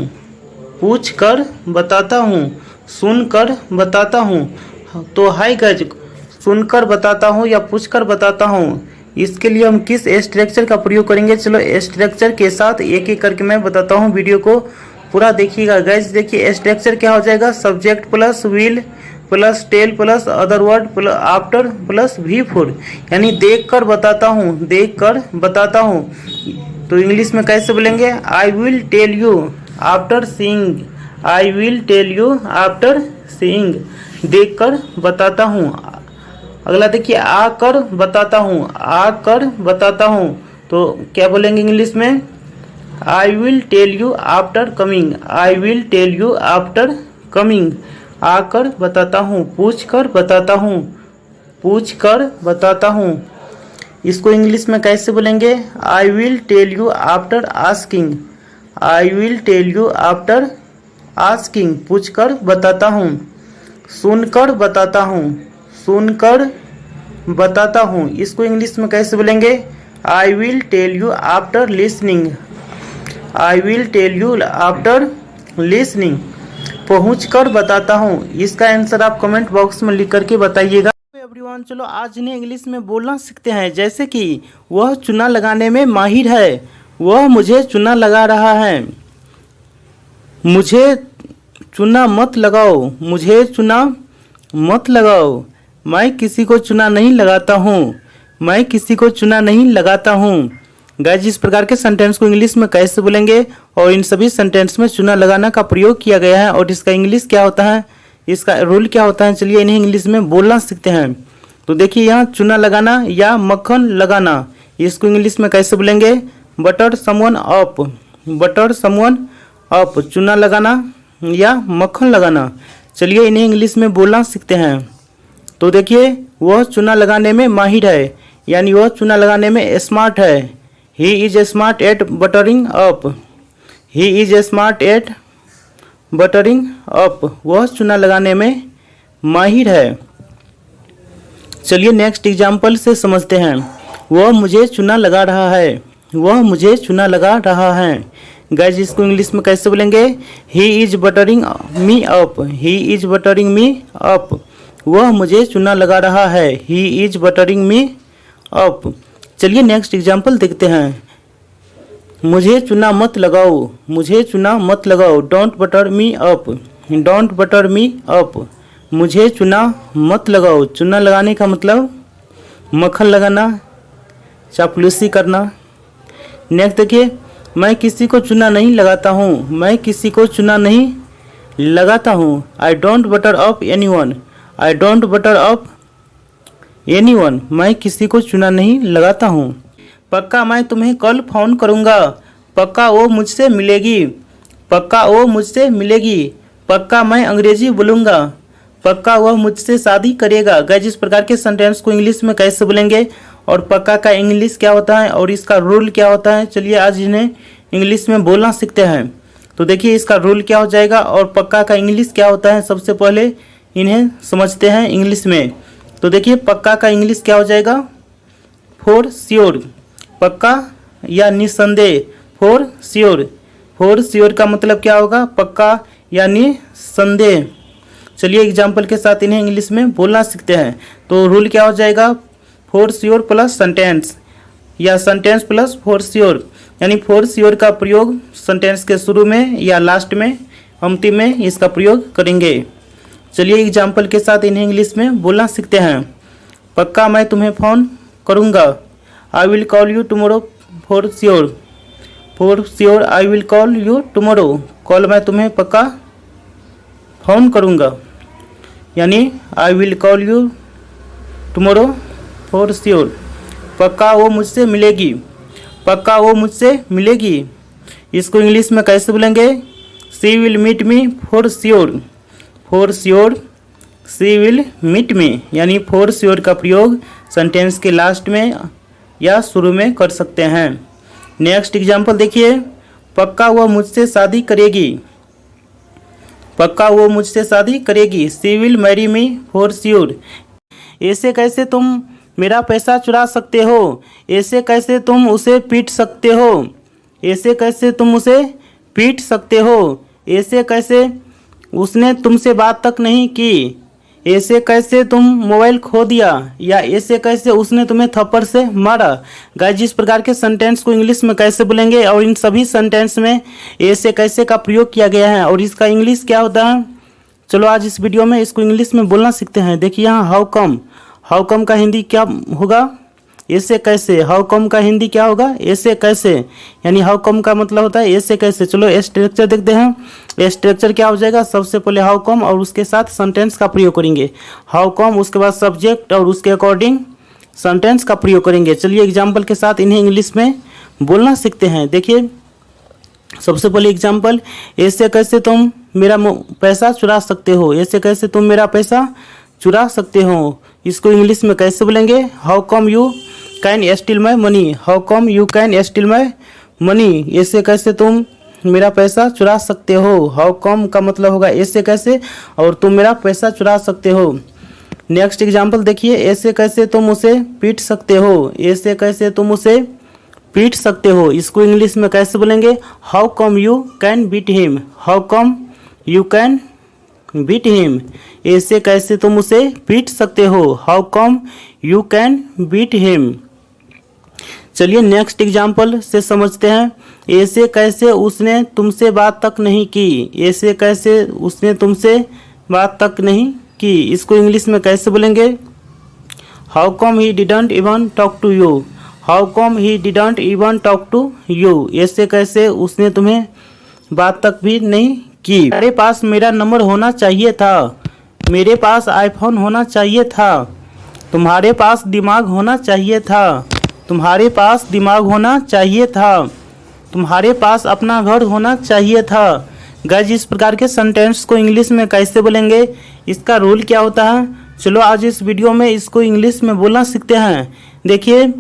पूछकर बताता हूँ, सुनकर बताता हूँ। तो हाय गाइस, सुनकर बताता हूँ या पूछकर बताता हूँ, इसके लिए हम किस स्ट्रक्चर का प्रयोग करेंगे, चलो स्ट्रक्चर के साथ एक एक करके मैं बताता हूँ, वीडियो को पूरा देखिएगा। गाइस देखिए स्ट्रक्चर क्या हो जाएगा, subject plus will plus tell plus other word plus after plus V4, यानी देख कर बताता हूँ, देख कर बताता हूँ। तो इंग्लिश में कैसे बोलेंगे, I will tell you after seeing, I will tell you after seeing, देख कर बताता हूँ। अगला देखिए, आकर बताता हूँ, आकर बताता हूँ, तो क्या बोलेंगे इंग्लिश में, I will tell you after coming, I will tell you after coming, आकर बताता हूँ, पूछ कर बताता हूँ, पूछ कर बताता हूँ। इसको इंग्लिश में कैसे बोलेंगे, I will tell you after asking, I will tell you after asking, पूछ कर बताता हूँ। सुनकर बताता हूँ, सुनकर बताता हूँ, इसको इंग्लिश में कैसे बोलेंगे? I will tell you after listening. I will tell you after listening. पहुँच कर बताता हूँ। इसका आंसर आप कमेंट बॉक्स में लिख करके बताइएगा। एवरीवन, चलो आज इन्हें इंग्लिश में बोलना सीखते हैं। जैसे कि वह चुना लगाने में माहिर है, वह मुझे चुना लगा रहा है। मुझे चुना मत लगाओ, मुझे चुना मत लगाओ। मैं किसी को चुना नहीं लगाता हूँ, मैं किसी को चुना नहीं लगाता हूँ। गाइस, इस प्रकार के सेंटेंस को इंग्लिश में कैसे बोलेंगे और इन सभी सेंटेंस में चुना लगाना का प्रयोग किया गया है और इसका इंग्लिश क्या होता है, इसका रूल क्या होता है, चलिए इन्हें इंग्लिश में बोलना सीखते हैं। तो देखिए यहाँ चुना लगाना या मक्खन लगाना, इसको इंग्लिश में कैसे बोलेंगे? Butter someone up. Butter someone up, चुना लगाना या मक्खन लगाना। चलिए इन्हें इंग्लिश में बोलना सीखते हैं। तो देखिए, वह चुना लगाने में माहिर है, यानी वह चुना लगाने में स्मार्ट है। He is smart at buttering up. He is smart at buttering up. वह चुना लगाने में माहिर है। चलिए नेक्स्ट एग्जाम्पल से समझते हैं। वह मुझे चुना लगा रहा है, वह मुझे चुना लगा रहा है। गाइस, इसको इंग्लिश में कैसे बोलेंगे? He is buttering me up. He is buttering me up. वह मुझे चुना लगा रहा है। He is buttering me up. चलिए नेक्स्ट एग्जाम्पल देखते हैं। मुझे चुना मत लगाओ, मुझे चुना मत लगाओ। Don't butter me up. Don't butter me up. मुझे चुना मत लगाओ। चुना लगाने का मतलब मक्खन लगाना, चापलूसी करना। नेक्स्ट देखिए, मैं किसी को चुना नहीं लगाता हूँ, मैं किसी को चुना नहीं लगाता हूँ। I don't butter up anyone. I don't butter up anyone. मैं किसी को चुना नहीं लगाता हूँ। पक्का मैं तुम्हें कल फ़ोन करूँगा। पक्का वो मुझसे मिलेगी। पक्का वो मुझसे मिलेगी। पक्का मैं अंग्रेजी बोलूँगा। पक्का वह मुझसे शादी करेगा। गाइस, इस प्रकार के सेंटेंस को इंग्लिश में कैसे बोलेंगे और पक्का का इंग्लिश क्या होता है और इसका रूल क्या होता है, चलिए आज इन्हें इंग्लिश में बोलना सीखते हैं। तो देखिए इसका रूल क्या हो जाएगा और पक्का का इंग्लिश क्या होता है, सबसे पहले इन्हें समझते हैं इंग्लिश में। तो देखिए पक्का का इंग्लिश क्या हो जाएगा? For sure. पक्का या निसंदेह। For sure. फॉर श्योर का मतलब क्या होगा? पक्का या निसंदेह। चलिए एग्जाम्पल के साथ इन्हें इंग्लिश में बोलना सीखते हैं। तो रूल क्या हो जाएगा? फॉर श्योर प्लस सेंटेंस या सेंटेंस प्लस फॉर श्योर, यानी फॉर श्योर का प्रयोग सेंटेंस के शुरू में या लास्ट में, अंतिम में इसका प्रयोग करेंगे। चलिए एग्जाम्पल के साथ इन्हें इंग्लिश में बोलना सीखते हैं। पक्का मैं तुम्हें फ़ोन करूँगा। I will call you tomorrow for sure. For sure I will call you tomorrow. Call मैं तुम्हें पक्का फ़ोन करूँगा, यानी I will call you tomorrow for sure. पक्का वो मुझसे मिलेगी। पक्का वो मुझसे मिलेगी। इसको इंग्लिश में कैसे बोलेंगे? She will meet me for sure. For sure she will meet me, यानी फॉर श्योर का प्रयोग सेंटेंस के लास्ट में या शुरू में कर सकते हैं। नेक्स्ट एग्जाम्पल देखिए। पक्का वो मुझसे शादी करेगी। पक्का वो मुझसे शादी करेगी। She will marry me for sure. ऐसे कैसे तुम मेरा पैसा चुरा सकते हो? ऐसे कैसे तुम उसे पीट सकते हो? ऐसे कैसे तुम उसे पीट सकते हो? ऐसे कैसे उसने तुमसे बात तक नहीं की? ऐसे कैसे तुम मोबाइल खो दिया? या ऐसे कैसे उसने तुम्हें थप्पड़ से मारा? गाइस, जिस प्रकार के सेंटेंस को इंग्लिश में कैसे बोलेंगे और इन सभी सेंटेंस में ऐसे कैसे का प्रयोग किया गया है और इसका इंग्लिश क्या होता है, चलो आज इस वीडियो में इसको इंग्लिश में बोलना सीखते हैं। देखिए यहाँ हाउ कम। हाउ कम का हिंदी क्या होगा? ऐसे कैसे। हाउ कम का हिंदी क्या होगा? ऐसे कैसे, यानी हाउ कम का मतलब होता है ऐसे कैसे। चलो स्ट्रक्चर देखते हैं। स्ट्रक्चर क्या हो जाएगा? सबसे पहले हाउ कम और उसके साथ सेंटेंस का प्रयोग करेंगे। हाउ कम, उसके बाद सब्जेक्ट और उसके अकॉर्डिंग सेंटेंस का प्रयोग करेंगे। चलिए एग्जाम्पल के साथ इन्हें इंग्लिश में बोलना सीखते हैं। देखिए सबसे पहले एग्जाम्पल। ऐसे कैसे तुम मेरा पैसा चुरा सकते हो? ऐसे कैसे तुम मेरा पैसा चुरा सकते हो? इसको इंग्लिश में कैसे बोलेंगे? How come you can steel my money. How come you can steel my money. ऐसे कैसे तुम मेरा पैसा चुरा सकते हो? हाउ कम का मतलब होगा ऐसे कैसे और तुम मेरा पैसा चुरा सकते हो। नेक्स्ट एग्जाम्पल देखिए, ऐसे कैसे तुम उसे पीट सकते हो, ऐसे कैसे तुम उसे पीट सकते हो, इसको इंग्लिश में कैसे बोलेंगे? How come you can beat him, how come you can beat him, ऐसे कैसे तुम उसे पीट सकते हो, how come you can beat him. चलिए नेक्स्ट एग्जाम्पल से समझते हैं, ऐसे कैसे उसने तुमसे बात तक नहीं की, ऐसे कैसे उसने तुमसे बात तक नहीं की, इसको इंग्लिश में कैसे बोलेंगे? How come he didn't even talk to you, how come he didn't even talk to you, ऐसे कैसे उसने तुम्हें बात तक भी नहीं की। मेरे पास मेरा नंबर होना चाहिए था, मेरे पास आईफोन होना चाहिए था, तुम्हारे पास दिमाग होना चाहिए था, तुम्हारे पास दिमाग होना चाहिए था, तुम्हारे पास अपना घर होना चाहिए था। गाइस इस प्रकार के सेंटेंस को इंग्लिश में कैसे बोलेंगे, इसका रूल क्या होता है, चलो आज इस वीडियो में इसको इंग्लिश में बोलना सीखते हैं। देखिए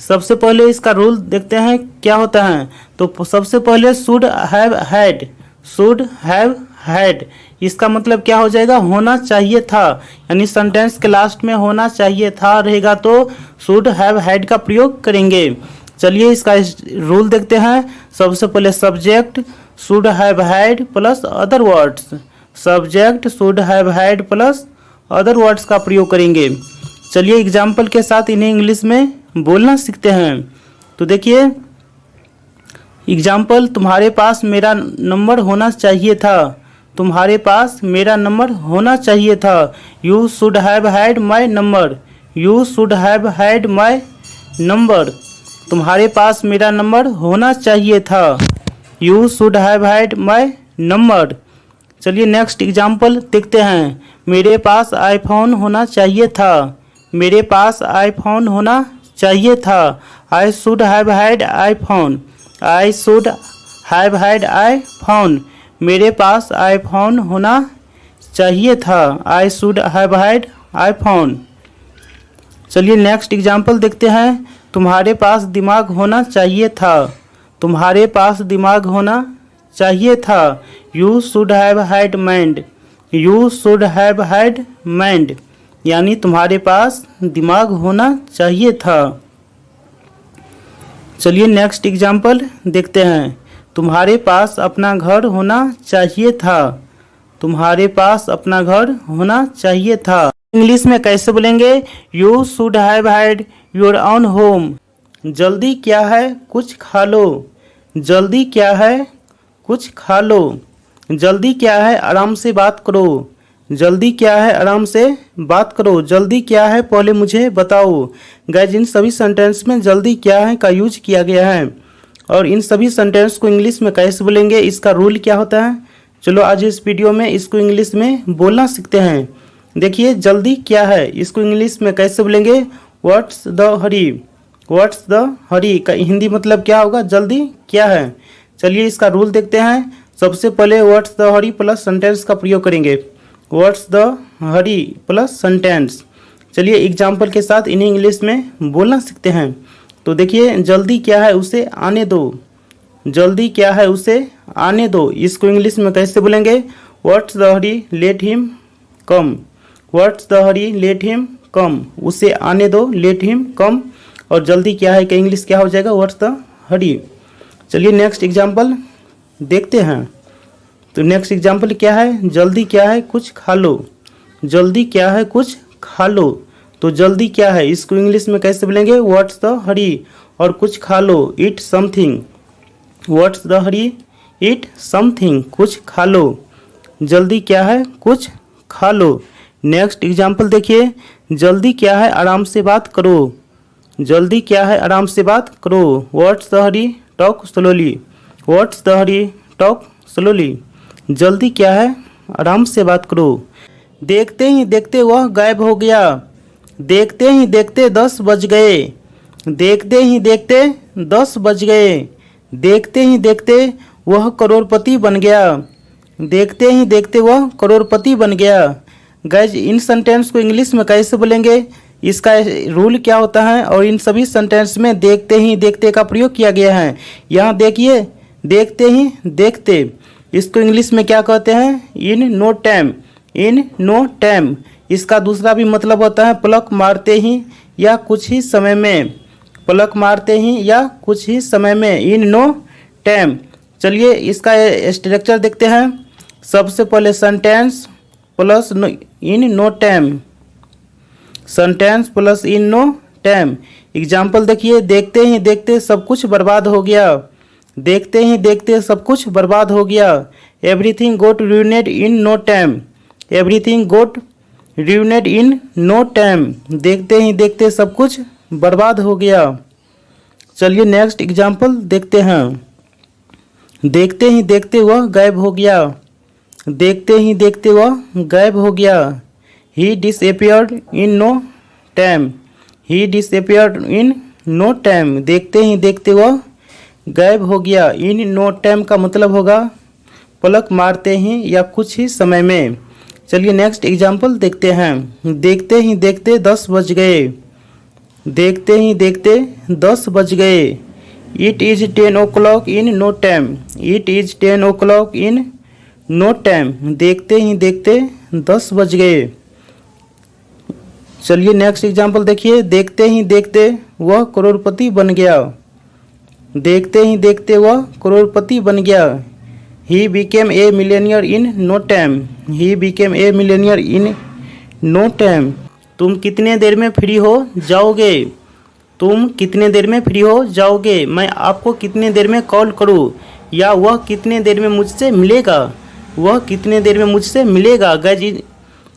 सबसे पहले इसका रूल देखते हैं क्या होता है। तो सबसे पहले should have had, should have had, इसका मतलब क्या हो जाएगा? होना चाहिए था, यानी सेंटेंस के लास्ट में होना चाहिए था रहेगा तो शुड हैव हैड का प्रयोग करेंगे। चलिए इसका रूल देखते हैं। सबसे पहले subject should have had plus other words, subject should have had plus other words का प्रयोग करेंगे। चलिए एग्जाम्पल के साथ इन्हें इंग्लिश में बोलना सीखते हैं। तो देखिए एग्जाम्पल, तुम्हारे पास मेरा नंबर होना चाहिए था, तुम्हारे पास मेरा नंबर होना चाहिए था, you should have had my number, you should have had my number, तुम्हारे पास मेरा नंबर होना चाहिए था, you should have had my number. चलिए नेक्स्ट एग्जाम्पल देखते हैं। मेरे पास आईफोन होना चाहिए था, मेरे पास आईफोन होना चाहिए था, I should have had iPhone, I should have had iPhone, मेरे पास आईफोन होना चाहिए था, I should have had iPhone. चलिए नेक्स्ट एग्जाम्पल देखते हैं। तुम्हारे पास दिमाग होना चाहिए था, तुम्हारे पास दिमाग होना चाहिए था, you should have had mind, you should have had mind, यानी तुम्हारे पास दिमाग होना चाहिए था। चलिए नेक्स्ट एग्जाम्पल देखते हैं। तुम्हारे पास अपना घर होना चाहिए था, तुम्हारे पास अपना घर होना चाहिए था, इंग्लिश में कैसे बोलेंगे? You should have had your own home, जल्दी क्या है कुछ खा लो, जल्दी क्या है कुछ खा लो, जल्दी क्या है आराम से बात करो, जल्दी क्या है आराम से बात करो, जल्दी क्या है पहले मुझे बताओ। गाइस इन सभी सेंटेंस में जल्दी क्या है का यूज किया गया है। और इन सभी सेंटेंस को इंग्लिश में कैसे बोलेंगे, इसका रूल क्या होता है, चलो आज इस वीडियो में इसको इंग्लिश में बोलना सीखते हैं। देखिए जल्दी क्या है, इसको इंग्लिश में कैसे बोलेंगे? What's the hurry, what's the hurry का हिंदी मतलब क्या होगा? जल्दी क्या है। चलिए इसका रूल देखते हैं। सबसे पहले what's the Hari plus sentence का प्रयोग करेंगे, what's the Hari plus sentence. चलिए एग्जाम्पल के साथ इन्हें इंग्लिश में बोलना सीखते हैं। तो देखिए जल्दी क्या है उसे आने दो, जल्दी क्या है उसे आने दो, इसको इंग्लिश में कैसे बोलेंगे? What's the Hari let him come, what's the Hari let him come, उसे आने दो लेट हिम कम। और जल्दी क्या है का इंग्लिश क्या हो जाएगा? व्हाट्स द हरी। चलिए नेक्स्ट एग्जाम्पल देखते हैं। तो नेक्स्ट एग्जाम्पल क्या है? जल्दी क्या है कुछ खा लो, जल्दी क्या है कुछ खा लो। तो जल्दी क्या है इसको इंग्लिश में कैसे बोलेंगे? व्हाट्स द हरी और कुछ खा लो, eat something, what's the hurry eat something, कुछ खा लो, जल्दी क्या है कुछ खा लो। नेक्स्ट एग्जाम्पल देखिए। जल्दी क्या है आराम से बात करो, जल्दी क्या है आराम से बात करो, what's the Hari talk slowly, what's the Hari talk slowly, जल्दी क्या है आराम से बात करो। देखते ही देखते वह गायब हो गया, देखते ही देखते 10 बज गए, देखते ही देखते 10 बज गए, देखते ही देखते वह करोड़पति बन गया, देखते ही देखते वह करोड़पति बन गया। गाइज इन सेंटेंस को इंग्लिश में कैसे बोलेंगे, इसका रूल क्या होता है? और इन सभी सेंटेंस में देखते ही देखते का प्रयोग किया गया है। यहाँ देखिए देखते ही देखते, इसको इंग्लिश में क्या कहते हैं? In no time, in no time, इसका दूसरा भी मतलब होता है पलक मारते ही या कुछ ही समय में, पलक मारते ही या कुछ ही समय में, इन नो टाइम। चलिए इसका स्ट्रक्चर देखते हैं। सबसे पहले sentence plus in no time, sentence plus in no time. Example देखिए, देखते ही देखते सब कुछ बर्बाद हो गया, देखते ही देखते सब कुछ बर्बाद हो गया। Everything got ruined in no time, everything got ruined in no time. देखते ही देखते सब कुछ बर्बाद हो गया। चलिए नेक्स्ट एग्जाम्पल देखते हैं। देखते ही देखते वह गायब हो गया, देखते ही देखते वह गायब हो गया। He disappeared in no time, he disappeared in no time. देखते ही देखते वह गायब हो गया। इन नो टाइम का मतलब होगा पलक मारते ही या कुछ ही समय में। चलिए नेक्स्ट एग्जाम्पल देखते हैं। देखते ही देखते 10 बज गए, देखते ही देखते 10 बज गए। It is 10 o'clock in no time, it is 10 o'clock in no time. देखते ही देखते 10 बज गए। चलिए नेक्स्ट एग्जाम्पल देखिए। देखते ही देखते वह करोड़पति बन गया, देखते ही देखते वह करोड़पति बन गया। He became a millionaire in no time, he became a millionaire in no time. तुम कितने देर में फ्री हो जाओगे, तुम कितने देर में फ्री हो जाओगे। मैं आपको कितने देर में कॉल करूँ, या वह कितने देर में मुझसे मिलेगा, वह कितने देर में मुझसे मिलेगा। गाइस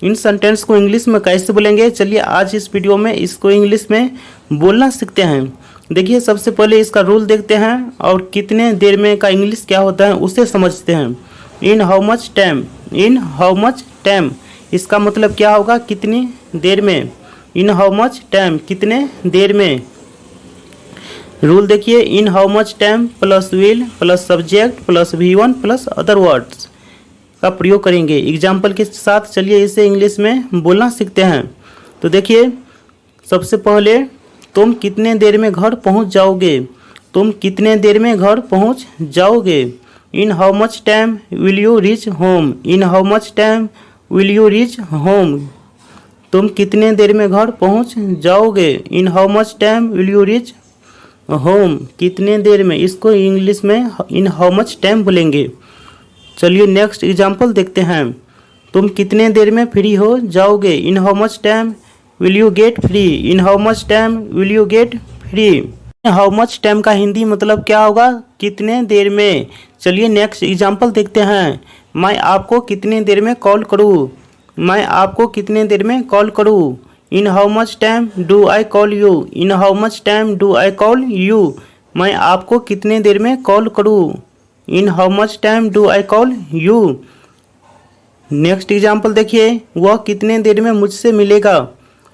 इन सेंटेंस को इंग्लिश में कैसे बोलेंगे, चलिए आज इस वीडियो में इसको इंग्लिश में बोलना सीखते हैं। देखिए सबसे पहले इसका रूल देखते हैं और कितने देर में का इंग्लिश क्या होता है उसे समझते हैं। इन how much time, in how much time इसका मतलब क्या होगा, कितनी देर में। इन हाउ मच टाइम, कितने देर में। रूल देखिए, इन how much time plus will plus subject plus V1 plus other words का प्रयोग करेंगे एग्जाम्पल के साथ। चलिए इसे इंग्लिश में बोलना सीखते हैं। तो देखिए सबसे पहले, तुम कितने देर में घर पहुंच जाओगे, तुम कितने देर में घर पहुंच जाओगे। इन how much time will you reach home, in how much time will you reach home. तुम कितने देर में घर पहुंच जाओगे। इन how much time will you reach home, कितने देर में। इसको इंग्लिश में इन हाउ मच टाइम बोलेंगे। चलिए नेक्स्ट एग्जाम्पल देखते हैं। तुम कितने देर में फ्री हो जाओगे। इन how much time will you get free, in how much time will you get free. How much time का हिंदी मतलब क्या होगा, कितने देर में। चलिए नेक्स्ट एग्जाम्पल देखते हैं। मैं आपको कितने देर में कॉल करूँ, मैं आपको कितने देर में कॉल करूँ। इन how much time do I call you, in how much time do I call you. मैं आपको कितने देर में कॉल करूँ। इन how much time do I call you. Next example देखिए। वह कितने देर में मुझसे मिलेगा,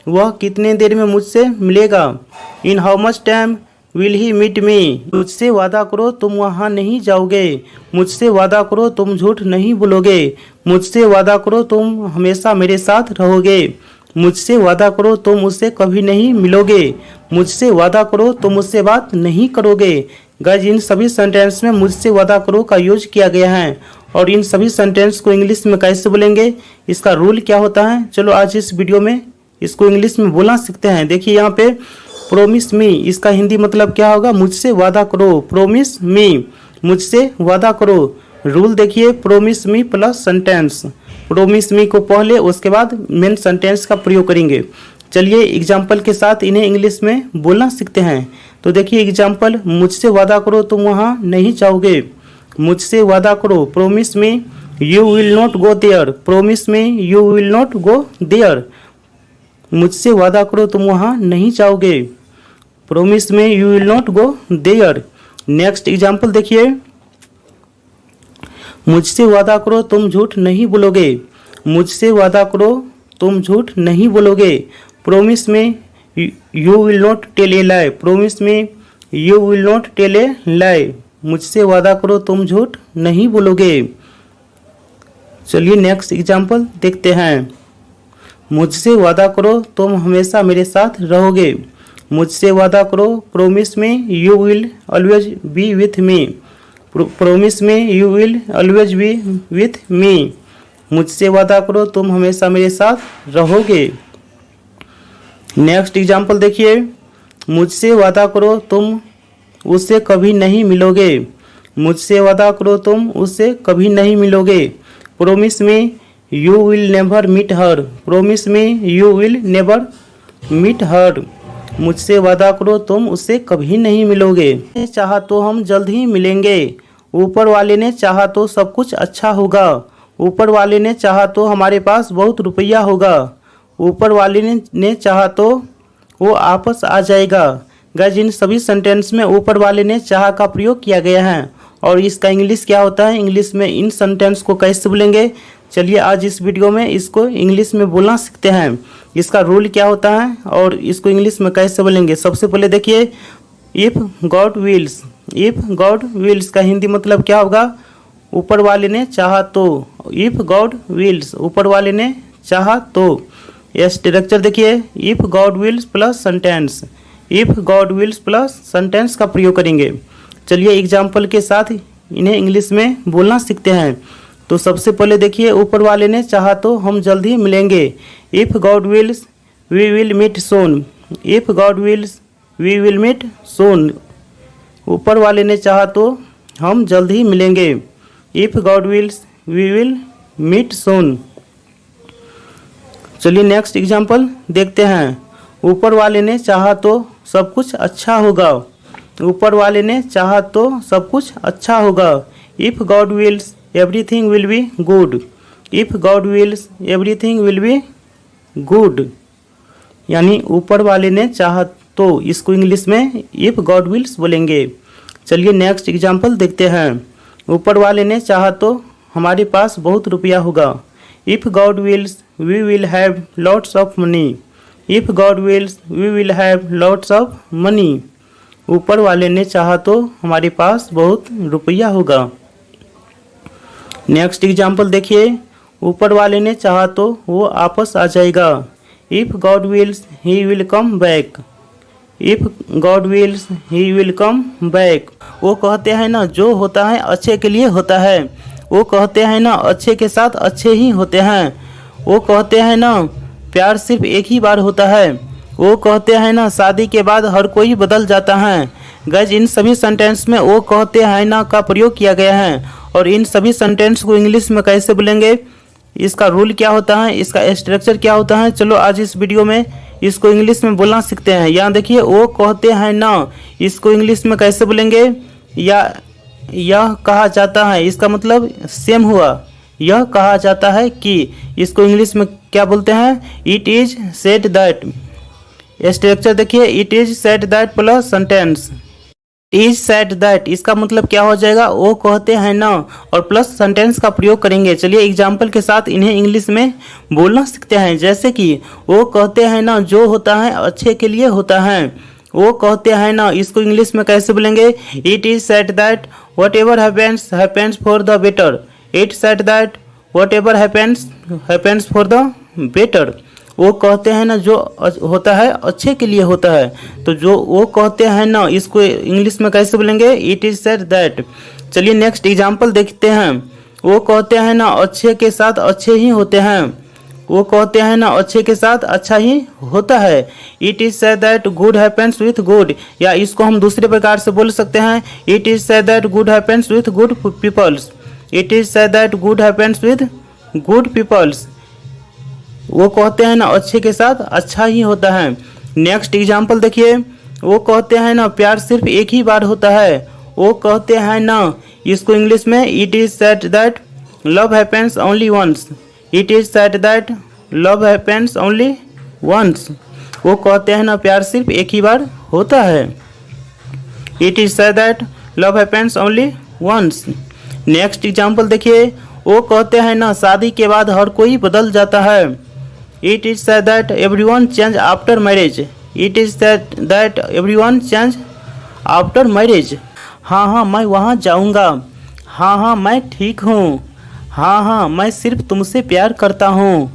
वह कितने देर में मुझसे मिलेगा। In how much time will he meet me. मुझसे वादा करो तुम वहाँ नहीं जाओगे, मुझसे वादा करो तुम झूठ नहीं बोलोगे, मुझसे वादा करो तुम हमेशा मेरे साथ रहोगे, मुझसे वादा करो तुम उससे कभी नहीं मिलोगे, मुझसे वादा करो तुम मुझसे बात नहीं करोगे। गाइस इन सभी सेंटेंस में मुझसे वादा करो का यूज किया गया है। और इन सभी सेंटेंस को इंग्लिश में कैसे बोलेंगे, इसका रूल क्या होता है, चलो आज इस वीडियो में इसको इंग्लिश में बोलना सीखते हैं। देखिए यहाँ पे प्रोमिस मी, इसका हिंदी मतलब क्या होगा, मुझसे वादा करो। प्रोमिस मी, मुझसे वादा करो। रूल देखिए, प्रोमिस मी प्लस सेंटेंस। प्रोमिस मी को पहले उसके बाद मेन सेंटेंस का प्रयोग करेंगे। चलिए एग्जाम्पल के साथ इन्हें इंग्लिश में बोलना सीखते हैं। तो देखिए एग्जाम्पल, मुझसे वादा करो तुम वहाँ नहीं जाओगे, मुझसे वादा करो। Promise me you will not go there, promise me you will not go there. मुझसे वादा करो तुम वहाँ नहीं जाओगे। Promise me you will not go there. Next example देखिए। मुझसे वादा करो तुम झूठ नहीं बोलोगे, मुझसे वादा करो तुम झूठ नहीं बोलोगे। Promise me you will not tell a lie, promise me you will not tell a lie. मुझसे वादा करो तुम झूठ नहीं बोलोगे। चलिए नेक्स्ट एग्जाम्पल देखते हैं। मुझसे वादा करो तुम हमेशा मेरे साथ रहोगे, मुझसे वादा करो। Promise me you will always be with me, promise me you will always be with me. मुझसे वादा करो तुम हमेशा मेरे साथ रहोगे। नेक्स्ट एग्जाम्पल देखिए, मुझसे वादा करो तुम उससे कभी नहीं मिलोगे। मुझसे वादा करो तुम उससे कभी नहीं मिलोगे। Promise me you will never meet her. Promise me you will never meet her. मुझसे वादा करो तुम उससे कभी नहीं मिलोगे। चाहा तो हम जल्द ही मिलेंगे। ऊपर वाले ने चाहा तो सब कुछ अच्छा होगा। ऊपर वाले ने चाहा तो हमारे पास बहुत रुपया होगा। ऊपर वाले ने चाहा तो वो आपस आ जाएगा। गाइस, इन सभी सेंटेंस में ऊपर वाले ने चाहा का प्रयोग किया गया है। और इसका इंग्लिश क्या होता है, इंग्लिश में इन सेंटेंस को कैसे बोलेंगे, चलिए आज इस वीडियो में इसको इंग्लिश में बोलना सीखते हैं। इसका रूल क्या होता है और इसको इंग्लिश में कैसे बोलेंगे। सबसे पहले देखिए, if God wills. If God wills का हिंदी मतलब क्या होगा, ऊपर वाले ने चाहा तो। इफ़ गॉड विल्स, ऊपर वाले ने चाहा तो। यह स्ट्रक्चर देखिए, if God wills plus sentence. If God wills plus sentence का प्रयोग करेंगे। चलिए एग्जाम्पल के साथ इन्हें इंग्लिश में बोलना सीखते हैं। तो सबसे पहले देखिए, ऊपर वाले ने चाहा तो हम जल्द ही मिलेंगे। If God wills we will meet soon. If God wills we will meet soon. ऊपर वाले ने चाहा तो हम जल्द ही मिलेंगे। If God wills we will meet soon. चलिए नेक्स्ट एग्जाम्पल देखते हैं। ऊपर वाले ने चाहा तो सब कुछ अच्छा होगा। ऊपर वाले ने चाहा तो सब कुछ अच्छा होगा। If God wills everything will be good. If God wills everything will be good, यानी ऊपर वाले ने चाहा तो, इसको इंग्लिश में इफ़ गॉड विल्स बोलेंगे। चलिए नेक्स्ट एग्जाम्पल देखते हैं। ऊपर वाले ने चाहा तो हमारे पास बहुत रुपया होगा। If God wills we will have lots of money. If God wills we will have lots of money. ऊपर वाले ने चाहा तो हमारे पास बहुत रुपया होगा। नेक्स्ट एग्जाम्पल देखिए, ऊपर वाले ने चाहा तो वो आपस आ जाएगा। If God wills he will come back. If God wills he will come back. वो कहते हैं ना, जो होता है अच्छे के लिए होता है। वो कहते हैं ना, अच्छे के साथ अच्छे ही होते हैं। वो कहते हैं ना, प्यार सिर्फ एक ही बार होता है। वो कहते हैं ना, शादी के बाद हर कोई बदल जाता है। गाइस, इन सभी सेंटेंस में वो कहते हैं ना का प्रयोग किया गया है। और इन सभी सेंटेंस को इंग्लिश में कैसे बोलेंगे, इसका रूल क्या होता है, इसका स्ट्रक्चर क्या होता है, चलो आज इस वीडियो में इसको इंग्लिश में बोलना सीखते हैं। यहाँ देखिए, वो कहते हैं ना, इसको इंग्लिश में कैसे बोलेंगे, या यह कहा जाता है, इसका मतलब सेम हुआ। यह कहा जाता है कि, इसको इंग्लिश में क्या बोलते हैं, it is said that. Structure देखिए, it is said that plus sentence. Is said that, इसका मतलब क्या हो जाएगा, वो कहते हैं ना, और प्लस सेंटेंस का प्रयोग करेंगे। चलिए एग्जाम्पल के साथ इन्हें इंग्लिश में बोलना सीखते हैं। जैसे कि वो कहते हैं ना, जो होता है अच्छे के लिए होता है। वो कहते हैं ना, इसको इंग्लिश में कैसे बोलेंगे, it is said that what ever happens happens for the better. It said that what ever happens happens for the better. वो कहते हैं ना, जो होता है अच्छे के लिए होता है। तो जो वो कहते हैं ना, इसको इंग्लिश में कैसे बोलेंगे, इट इज सेड दैट। चलिए नेक्स्ट एग्जाम्पल देखते हैं। वो कहते हैं ना, अच्छे के साथ अच्छे ही होते हैं। वो कहते हैं ना, अच्छे के साथ अच्छा ही होता है। It is said that good happens with good, या इसको हम दूसरे प्रकार से बोल सकते हैं, it is said that good happens with good peoples. It is said that good happens with good peoples. वो कहते हैं ना, अच्छे के साथ अच्छा ही होता है। नेक्स्ट एग्जाम्पल देखिए, वो कहते हैं ना, प्यार सिर्फ एक ही बार होता है। वो कहते हैं ना, इसको इंग्लिश में it is said that love happens only once. It is said that love happens only once. वो कहते हैं ना, प्यार सिर्फ एक ही बार होता है। It is said that love happens only once. Next example देखिए, वो कहते हैं ना, शादी के बाद हर कोई बदल जाता है। It is said that everyone change after marriage. It is said that everyone change after marriage. हाँ हाँ मैं वहाँ जाऊँगा। हाँ हाँ मैं ठीक हूँ। हाँ हाँ मैं सिर्फ तुमसे प्यार करता हूँ।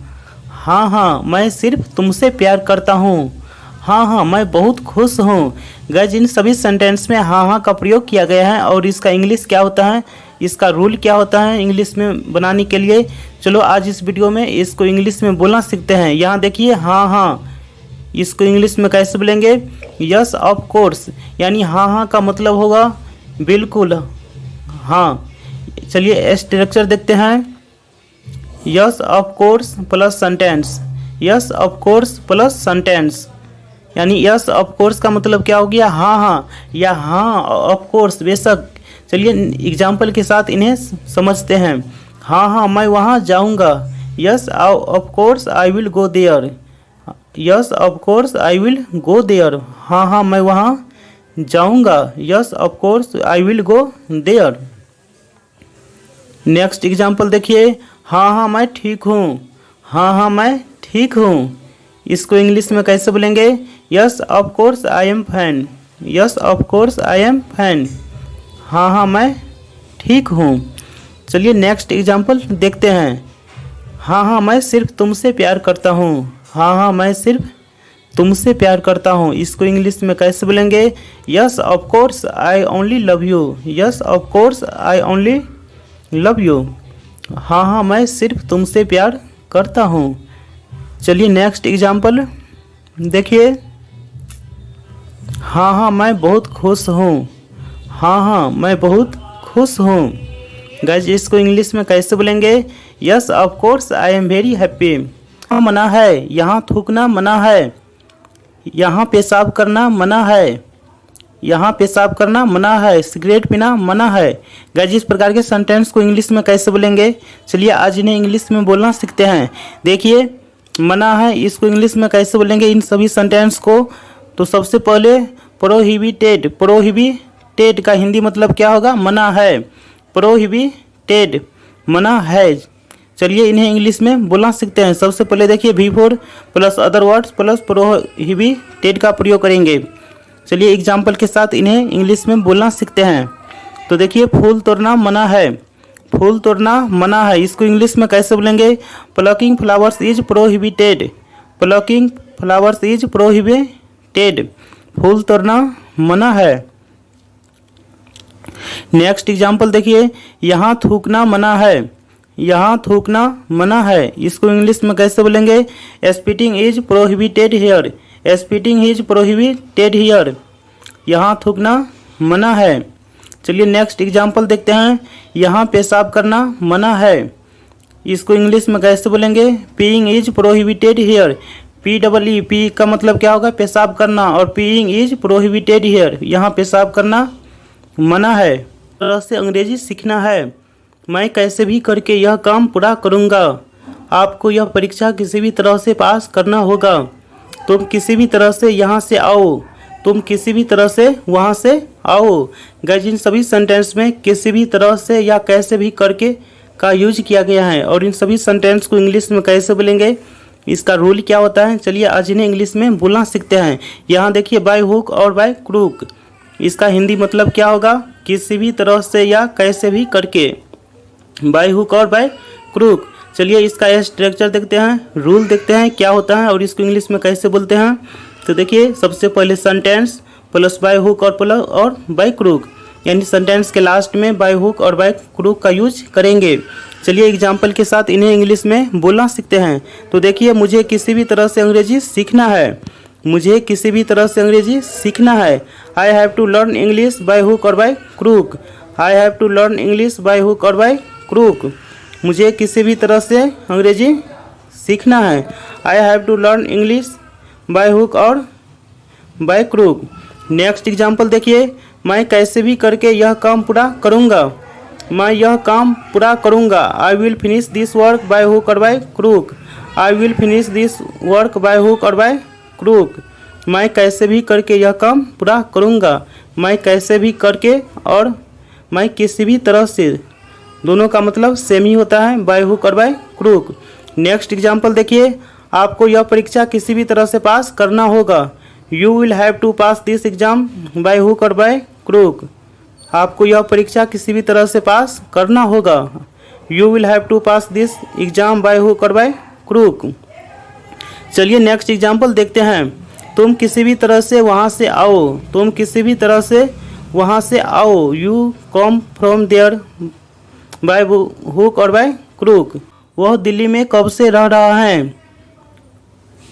हाँ हाँ मैं सिर्फ तुमसे प्यार करता हूँ। हाँ हाँ मैं बहुत खुश हूँ। गाइस, इन सभी सेंटेंस में हाँ हाँ का प्रयोग किया गया है। और इसका इंग्लिश क्या होता है, इसका रूल क्या होता है इंग्लिश में बनाने के लिए। चलो आज इस वीडियो में इसको इंग्लिश में बोलना सीखते हैं। यहाँ देखिए हाँ हाँ, इसको इंग्लिश में कैसे बोलेंगे, यस ऑफ कोर्स, यानी हाँ हाँ का मतलब होगा बिल्कुल हाँ। चलिए स्ट्रक्चर देखते हैं, yes of course plus sentence, yes of course plus sentence, यानी यस ऑफ कोर्स का मतलब क्या हो गया, हाँ हाँ या हाँ ऑफ कोर्स बेशक। चलिए एग्जाम्पल के साथ इन्हें समझते हैं। हाँ हाँ मैं वहाँ जाऊँगा, yes of course I will go there, yes of course I will go there. हाँ हाँ मैं वहाँ जाऊँगा, yes of course I will go there. Next example देखिए, हाँ हाँ मैं ठीक हूँ, हाँ हाँ मैं ठीक हूँ, इसको इंग्लिश में कैसे बोलेंगे, yes of course I am fine, yes of course I am fine, हाँ हाँ मैं ठीक हूँ। चलिए नेक्स्ट एग्जाम्पल देखते हैं, हाँ हाँ मैं सिर्फ तुमसे प्यार करता हूँ, हाँ हाँ मैं सिर्फ तुमसे प्यार करता हूँ, इसको इंग्लिश में कैसे बोलेंगे, yes of course I only love you, yes of course I only love you, हाँ हाँ मैं सिर्फ तुमसे प्यार करता हूँ। चलिए नेक्स्ट एग्जाम्पल देखिए, हाँ हाँ मैं बहुत खुश हूँ, हाँ हाँ मैं बहुत खुश हूँ। गाइज इसको इंग्लिश में कैसे बोलेंगे, yes of course I am very happy, मना है, यहाँ थूकना मना है, यहाँ पेशाब करना मना है, यहाँ पेशाब करना मना है, सिगरेट पीना मना है। गाइज इस प्रकार के सेंटेंस को इंग्लिश में कैसे बोलेंगे, चलिए आज इन्हें इंग्लिश में बोलना सीखते हैं। देखिए मना है, इसको इंग्लिश में कैसे बोलेंगे इन सभी सेंटेंस को। तो सबसे पहले प्रोहिबिटेड, प्रोहिबिटेड का हिंदी मतलब क्या होगा, मना है, प्रोहिबिटेड मना है। चलिए इन्हें इंग्लिश में बोलना सीखते हैं। सबसे पहले देखिए before plus other words plus prohibited का प्रयोग करेंगे। चलिए एग्जाम्पल के साथ इन्हें इंग्लिश में बोलना सीखते हैं। तो देखिए फूल तोड़ना मना है, फूल तोड़ना मना है, इसको इंग्लिश में कैसे बोलेंगे, plucking flowers is prohibited, plucking flowers is prohibited, फूल तोड़ना मना है। नेक्स्ट एग्जाम्पल देखिए, यहाँ थूकना मना है, यहाँ थूकना मना है, इसको इंग्लिश में कैसे बोलेंगे, spitting is prohibited here, spitting is prohibited here, यहाँ थूकना मना है। चलिए नेक्स्ट एग्जाम्पल देखते हैं, यहाँ पेशाब करना मना है, इसको इंग्लिश में कैसे बोलेंगे, peeing is prohibited here, PEE P का मतलब क्या होगा, पेशाब करना, और पीइंग इज प्रोहिबिटेड हियर, यहाँ पेशाब करना मना है। तरह से अंग्रेजी सीखना है, मैं कैसे भी करके यह काम पूरा करूँगा, आपको यह परीक्षा किसी भी तरह से पास करना होगा, तुम किसी भी तरह से यहाँ से आओ, तुम किसी भी तरह से वहाँ से आओ। गाइस इन सभी सेंटेंस में किसी भी तरह से या कैसे भी करके का यूज किया गया है, और इन सभी सेंटेंस को इंग्लिश में कैसे बोलेंगे, इसका रूल क्या होता है। चलिए आज इन्हें इंग्लिश में बोलना सीखते हैं। यहाँ देखिए बाय हुक और बाय क्रूक, इसका हिंदी मतलब क्या होगा, किसी भी तरह से या कैसे भी करके, बाय हुक और बाय क्रूक। चलिए इसका स्ट्रक्चर देखते हैं, रूल देखते हैं क्या होता है और इसको इंग्लिश में कैसे बोलते हैं। तो देखिए सबसे पहले सेंटेंस प्लस बाय हुक और बाय क्रूक, यानी सेंटेंस के लास्ट में बाय हुक और बाय क्रूक का यूज करेंगे। चलिए एग्जाम्पल के साथ इन्हें इंग्लिश में बोलना सीखते हैं। तो देखिए मुझे किसी भी तरह से अंग्रेजी सीखना है, मुझे किसी भी तरह से अंग्रेजी सीखना है, I have to learn English by hook और by crook, I have to learn English by hook और बाय क्रूक, मुझे किसी भी तरह से अंग्रेजी सीखना है, I have to learn English by hook और बाय क्रूक। नेक्स्ट एग्जाम्पल देखिए, मैं कैसे भी करके यह काम पूरा करूँगा, मैं यह काम पूरा करूँगा, I will finish this work by hook और by crook, I will finish this work by hook और बाय क्रूक, मैं कैसे भी करके यह काम पूरा करूँगा, मैं कैसे भी करके और मैं किसी भी तरह से, दोनों का मतलब सेम ही होता है, बाय हुक और बाय क्रूक। नेक्स्ट एग्जाम्पल देखिए, आपको यह परीक्षा किसी भी तरह से पास करना होगा, you will have to pass this exam by hook और बाय क्रूक, आपको यह परीक्षा किसी भी तरह से पास करना होगा, you will have to pass this exam by hook और बाय क्रूक। चलिए नेक्स्ट एग्जाम्पल देखते हैं, तुम किसी भी तरह से वहाँ से आओ, तुम किसी भी तरह से वहाँ से आओ, you come from there by hook और बाय क्रूक। वह दिल्ली में कब से रह रहा है?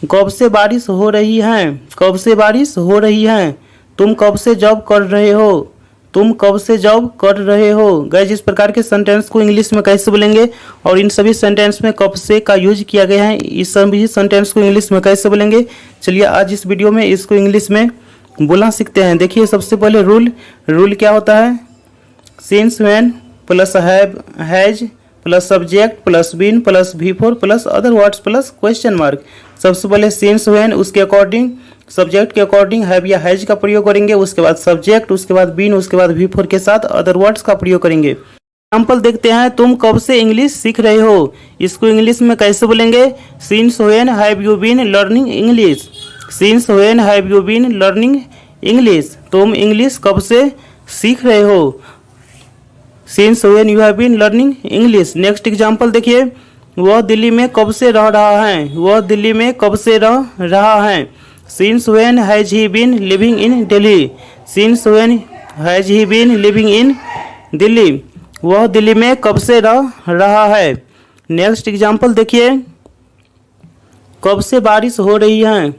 कब से बारिश हो रही है? कब से बारिश हो रही है। तुम कब से जॉब कर रहे हो? तुम कब से जॉब कर रहे हो। गाइस, इस प्रकार के सेंटेंस को इंग्लिश में कैसे बोलेंगे और इन सभी सेंटेंस में कब से का यूज किया गया है, इस सभी सेंटेंस को इंग्लिश में कैसे बोलेंगे, चलिए आज इस वीडियो में इसको इंग्लिश में बोलना सीखते हैं। देखिए सबसे पहले रूल क्या होता है? Since, when plus have, has plus subject plus been plus V4 plus other words plus question mark. सबसे पहले सिंस, व्हेन, उसके अकॉर्डिंग, सब्जेक्ट के अकॉर्डिंग हैव या हैज का प्रयोग करेंगे, उसके बाद सब्जेक्ट, उसके बाद बीन, उसके बाद V4 के साथ अदर वर्ड्स का प्रयोग करेंगे। एग्जाम्पल देखते हैं। तुम कब से इंग्लिश सीख रहे हो, इसको इंग्लिश में कैसे बोलेंगे? Since when have you been learning English. Since when have you been learning English. तुम इंग्लिश कब से सीख रहे हो? Since when you have been learning English. Next example देखिए। वह दिल्ली में कब से रह रहा है? वह दिल्ली में कब से रह रहा है? Since when has he been living in Delhi. Since when has he been living in Delhi. वह दिल्ली में कब से रह रहा है। नेक्स्ट एग्जाम्पल देखिए। कब से बारिश हो रही है?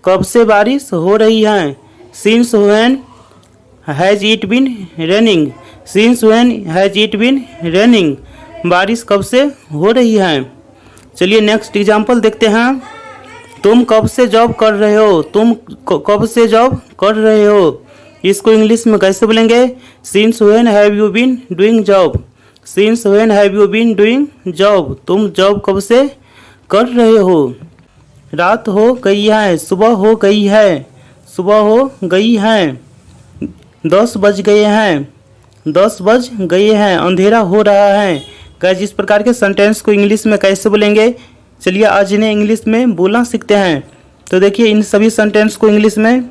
कब से बारिश हो रही है? Since when has it been raining. Since when has it been raining. बारिश कब से हो रही है। चलिए नेक्स्ट एग्जाम्पल देखते हैं। तुम कब से जॉब कर रहे हो? तुम कब से जॉब कर रहे हो, इसको इंग्लिश में कैसे बोलेंगे? Since when have you been doing job. Since when have you been doing job. तुम जॉब कब से कर रहे हो। रात हो गई है, सुबह हो गई है। सुबह हो गई है। 10 बज गए हैं। 10 बज गए हैं। अंधेरा हो रहा है। गाइस, इस प्रकार के सेंटेंस को इंग्लिश में कैसे बोलेंगे, चलिए आज इन्हें इंग्लिश में बोलना सीखते हैं। तो देखिए इन सभी सेंटेंस को इंग्लिश में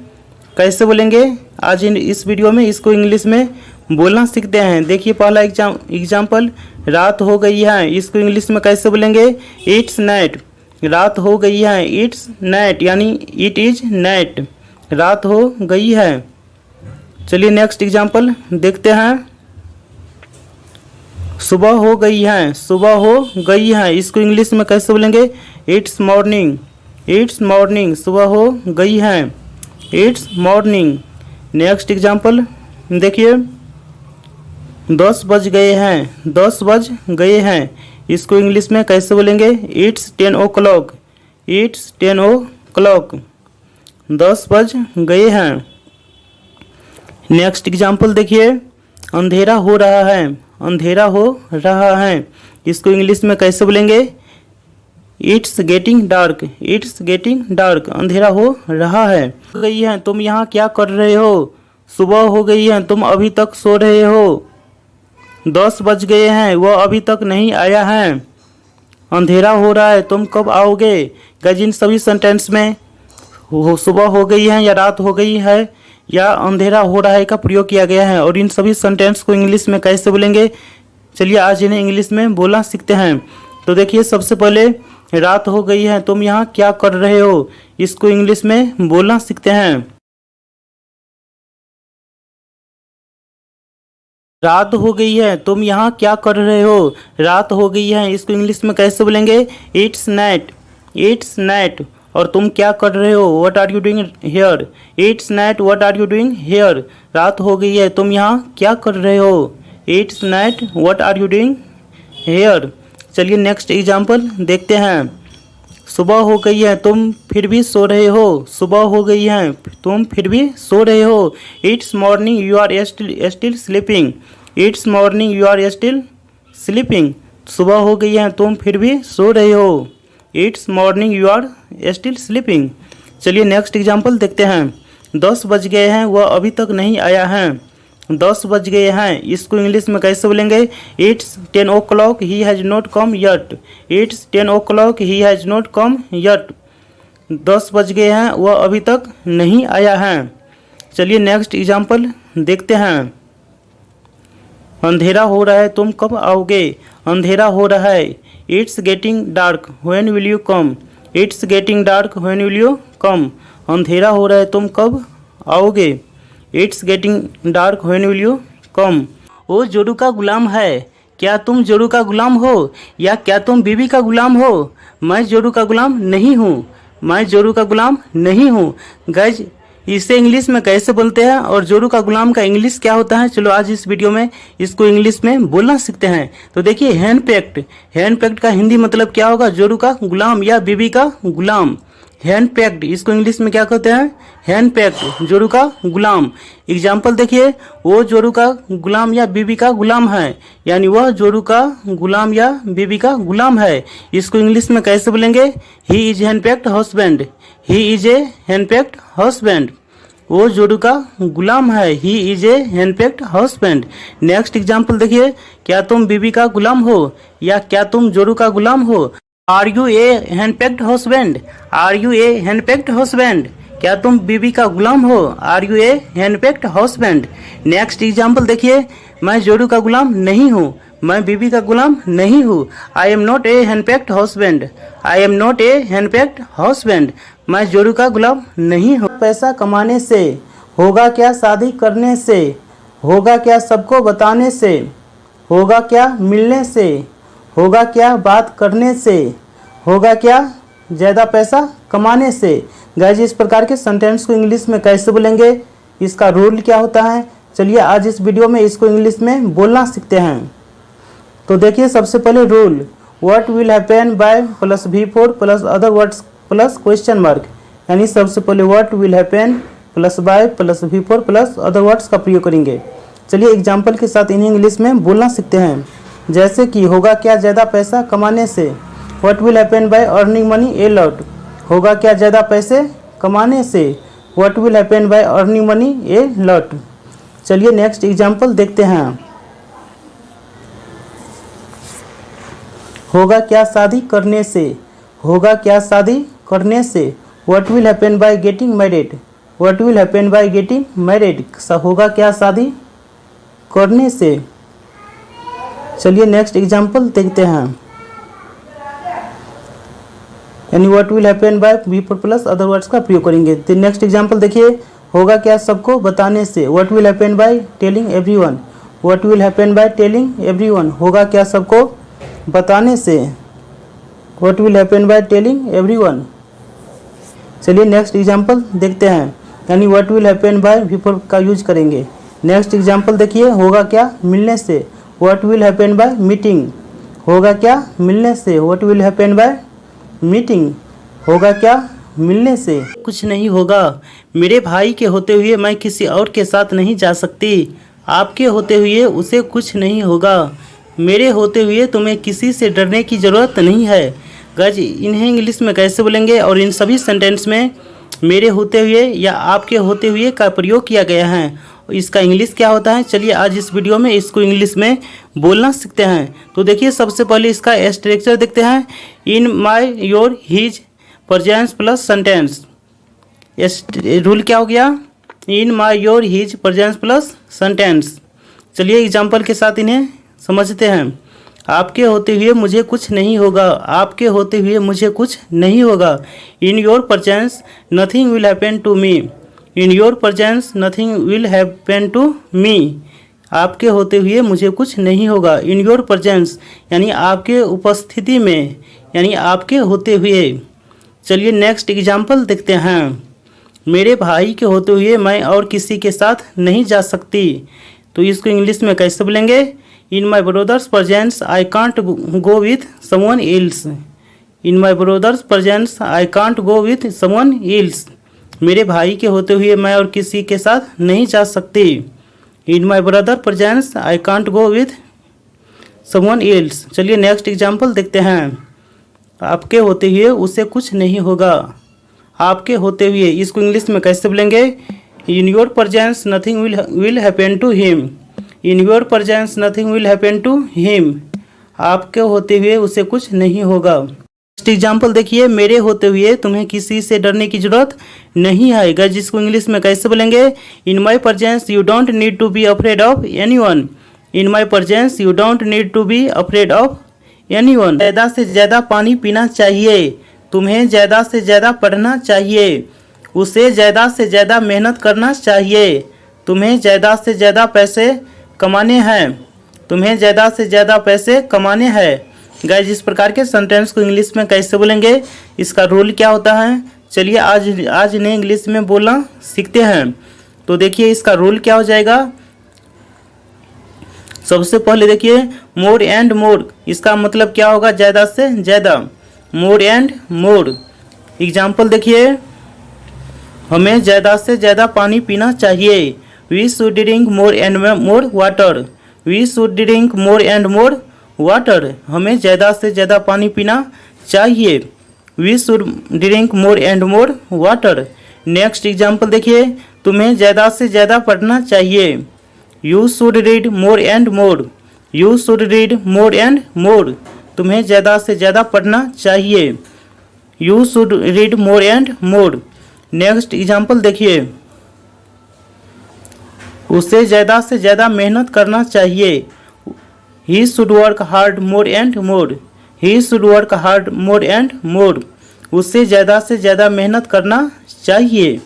कैसे बोलेंगे, आज इस वीडियो में इसको इंग्लिश में बोलना सीखते हैं। देखिए पहला एग्जाम्पल, रात हो गई है, इसको इंग्लिश में कैसे बोलेंगे? It's night. रात हो गई है, इट्स नाइट, यानी इट इज नाइट। रात हो गई है। चलिए नेक्स्ट एग्जाम्पल देखते हैं। सुबह हो गई है। सुबह हो गई है, इसको इंग्लिश में कैसे बोलेंगे? It's morning. It's morning. सुबह हो गई है। It's morning. नेक्स्ट एग्जाम्पल देखिए। 10 बज गए हैं। 10 बज गए हैं, इसको इंग्लिश में कैसे बोलेंगे? It's 10 o'clock। It's 10 o'clock। 10 बज गए हैं। नेक्स्ट एग्जाम्पल देखिए। अंधेरा हो रहा है। अंधेरा हो रहा है, इसको इंग्लिश में कैसे बोलेंगे? It's getting dark. It's getting dark. अंधेरा हो रहा है। हो गई है, तुम यहाँ क्या कर रहे हो? सुबह हो गई है, तुम अभी तक सो रहे हो। 10 बज गए हैं, वह अभी तक नहीं आया है। अंधेरा हो रहा है, तुम कब आओगे। गाइस, इन सभी सेंटेंस में सुबह हो गई है या रात हो गई है या अंधेरा हो रहा है का प्रयोग किया गया है। और इन सभी सेंटेंस को इंग्लिश में कैसे बोलेंगे, चलिए आज इन्हें इंग्लिश में बोलना सीखते हैं। तो देखिए सबसे पहले, रात हो गई है, तुम यहाँ क्या कर रहे हो, इसको इंग्लिश में बोलना सीखते हैं। रात हो गई है, तुम यहाँ क्या कर रहे हो। रात हो गई है, इसको इंग्लिश में कैसे बोलेंगे? It's night. It's night. और तुम क्या कर रहे हो? What are you doing here. It's night, what are you doing here. रात हो गई है, तुम यहाँ क्या कर रहे हो। It's night, what are you doing here. चलिए नेक्स्ट एग्जाम्पल देखते हैं। सुबह हो गई है, तुम फिर भी सो रहे हो। सुबह हो गई है, तुम फिर भी सो रहे हो। It's morning, you are still sleeping. It's morning, you are still sleeping. सुबह हो गई है, तुम फिर भी सो रहे हो। It's morning, you are still sleeping. चलिए नेक्स्ट एग्जाम्पल देखते हैं। 10 बज गए हैं, वह अभी तक नहीं आया है। 10 बज गए हैं, इसको इंग्लिश में कैसे बोलेंगे? It's 10 o'clock, he has not come yet. It's 10 o'clock, he has not come yet. 10 बज गए हैं, वह अभी तक नहीं आया है। चलिए नेक्स्ट एग्जाम्पल देखते हैं। अंधेरा हो रहा है, तुम कब आओगे। अंधेरा हो रहा है। It's getting dark, when will you come. It's getting dark, when will you come. अंधेरा हो रहा है, तुम कब आओगे। It's getting dark, when will you come. वो जोरू का गुलाम है, क्या तुम जोरू का गुलाम हो या क्या तुम बीवी का गुलाम हो? मैं जोरू का गुलाम नहीं हूँ, मैं जोरू का गुलाम नहीं हूँ। गाइज इसे इंग्लिश में कैसे बोलते हैं और जोरू का गुलाम का इंग्लिश क्या होता है, चलो आज इस वीडियो में इसको इंग्लिश में बोलना सीखते हैं। तो देखिए हैंडपैक्ड, हैंडपैक्ड का हिंदी मतलब क्या होगा? जोरू का गुलाम या बीवी का गुलाम। हैंडपैक्ड इसको इंग्लिश में क्या कहते हैं? हैंडपैक्ड, जोरू का गुलाम। एग्जाम्पल देखिए, वो जोरू का गुलाम या बीवी का गुलाम है, यानी वह जोरू का गुलाम या बीवी का गुलाम है। इसको इंग्लिश में कैसे बोलेंगे? He is henpecked husband, he is a henpecked husband. वो जोरू का गुलाम है, he is a henpecked husband. Next example देखिए, क्या तुम बीवी का गुलाम हो या क्या तुम जोरू का गुलाम हो? Are you a henpecked husband, are you a henpecked husband. क्या तुम बीवी का गुलाम हो? Are you a henpecked husband. Next example देखिए, मैं जोरू का गुलाम नहीं हूँ, मैं बीवी का गुलाम नहीं हूँ। I am not a henpecked husband, I am not a henpecked husband. मैं जोरू का गुलाम नहीं हूँ। पैसा कमाने से होगा क्या? शादी करने से होगा क्या? सबको बताने से होगा क्या? मिलने से होगा क्या? बात करने से होगा क्या? ज़्यादा पैसा कमाने से। गाइस इस प्रकार के सेंटेंस को इंग्लिश में कैसे बोलेंगे, इसका रूल क्या होता है, चलिए आज इस वीडियो में इसको इंग्लिश में बोलना सीखते हैं। तो देखिए सबसे पहले rule, what will happen by plus V4 plus other words plus question mark, यानी सबसे पहले what will happen plus by plus V4 plus other words का प्रयोग करेंगे। चलिए एग्जाम्पल के साथ इन्हें इंग्लिश में बोलना सीखते हैं। जैसे कि होगा क्या? ज़्यादा पैसा कमाने से। What will happen by earning money a lot, होगा क्या? ज़्यादा पैसे कमाने से। What will happen by earning money a lot. चलिए नेक्स्ट एग्जाम्पल देखते हैं। होगा क्या? शादी करने से, होगा क्या? शादी करने से। What will happen by getting married, what will happen by getting married. होगा क्या? शादी करने से। चलिए नेक्स्ट एग्जाम्पल देखते हैं, यानी what will happen by V4 plus other words का प्रयोग करेंगे। तो नेक्स्ट एग्जाम्पल देखिए, होगा क्या? सबको बताने से। What will happen by telling everyone, what will happen by telling everyone. होगा क्या? सबको बताने से। What will happen by telling everyone. चलिए नेक्स्ट एग्जाम्पल देखते हैं, यानी what will happen by V4 का यूज करेंगे। नेक्स्ट एग्जाम्पल देखिए, होगा क्या? मिलने से। What will happen by meeting, होगा क्या? मिलने से। What will happen by meeting, होगा क्या? मिलने से। कुछ नहीं होगा, मेरे भाई के होते हुए मैं किसी और के साथ नहीं जा सकती। आपके होते हुए उसे कुछ नहीं होगा, मेरे होते हुए तुम्हें किसी से डरने की ज़रूरत नहीं है। गाइस इन्हें इंग्लिश में कैसे बोलेंगे और इन सभी सेंटेंस में मेरे होते हुए या आपके होते हुए का प्रयोग किया गया है, इसका इंग्लिश क्या होता है, चलिए आज इस वीडियो में इसको इंग्लिश में बोलना सीखते हैं। तो देखिए सबसे पहले इसका स्ट्रक्चर देखते हैं। In my your his presence plus sentence. Rule क्या हो गया? In my your his presence plus sentence. चलिए एग्जाम्पल के साथ इन्हें समझते हैं। आपके होते हुए मुझे कुछ नहीं होगा, आपके होते हुए मुझे कुछ नहीं होगा। In your presence nothing will happen to me, in your presence nothing will happen to me. आपके होते हुए मुझे कुछ नहीं होगा। इन योर प्रेजेंस यानी आपके उपस्थिति में, यानी आपके होते हुए। चलिए नेक्स्ट एग्जाम्पल देखते हैं। मेरे भाई के होते हुए मैं और किसी के साथ नहीं जा सकती। तो इसको इंग्लिश में कैसे बोलेंगे? In my brother's presence I can't go with someone else, in my brother's presence I can't go with someone else. मेरे भाई के होते हुए मैं और किसी के साथ नहीं जा सकती। In my brother presence I can't go with someone else. चलिए नेक्स्ट एग्जाम्पल देखते हैं। आपके होते हुए उसे कुछ नहीं होगा, आपके होते हुए इसको इंग्लिश में कैसे बोलेंगे? In your presence nothing will happen to him, in your presence nothing will happen to him. आपके होते हुए उसे कुछ नहीं होगा। नेक्स्ट एग्जाम्पल देखिए, मेरे होते हुए तुम्हें किसी से डरने की जरूरत नहीं है। गाइस जिसको इंग्लिश में कैसे बोलेंगे? In my presence you don't need to be afraid of anyone, in my presence you don't need to be afraid of anyone. ज़्यादा से ज़्यादा पानी पीना चाहिए, तुम्हें ज़्यादा से ज़्यादा पढ़ना चाहिए, उसे ज़्यादा से ज़्यादा मेहनत करना चाहिए, तुम्हें ज़्यादा से ज़्यादा पैसे कमाने हैं, तुम्हें ज़्यादा से ज़्यादा पैसे कमाने हैं। गाइस इस प्रकार के सेंटेंस को इंग्लिश में कैसे बोलेंगे, इसका रूल क्या होता है, चलिए आज इन्हें इंग्लिश में बोलना सीखते हैं। तो देखिए इसका रूल क्या हो जाएगा। सबसे पहले देखिए मोर एंड मोर, इसका मतलब क्या होगा, ज़्यादा से ज़्यादा। मोर एंड मोर एग्जाम्पल देखिए, हमें ज़्यादा से ज़्यादा पानी पीना चाहिए। We should drink more and more water. We should drink more and more water, हमें ज़्यादा से ज़्यादा पानी पीना चाहिए। We should drink more and more water. Next example देखिए, तुम्हें ज़्यादा से ज़्यादा पढ़ना चाहिए। You should read more and more. You should read more and more, तुम्हें ज़्यादा से ज़्यादा पढ़ना चाहिए। You should read more and more. Next example देखिए, उसे ज़्यादा से ज़्यादा मेहनत करना चाहिए। He should work hard more and more. He should work hard more and मोर, उससे ज़्यादा से ज़्यादा मेहनत करना चाहिए।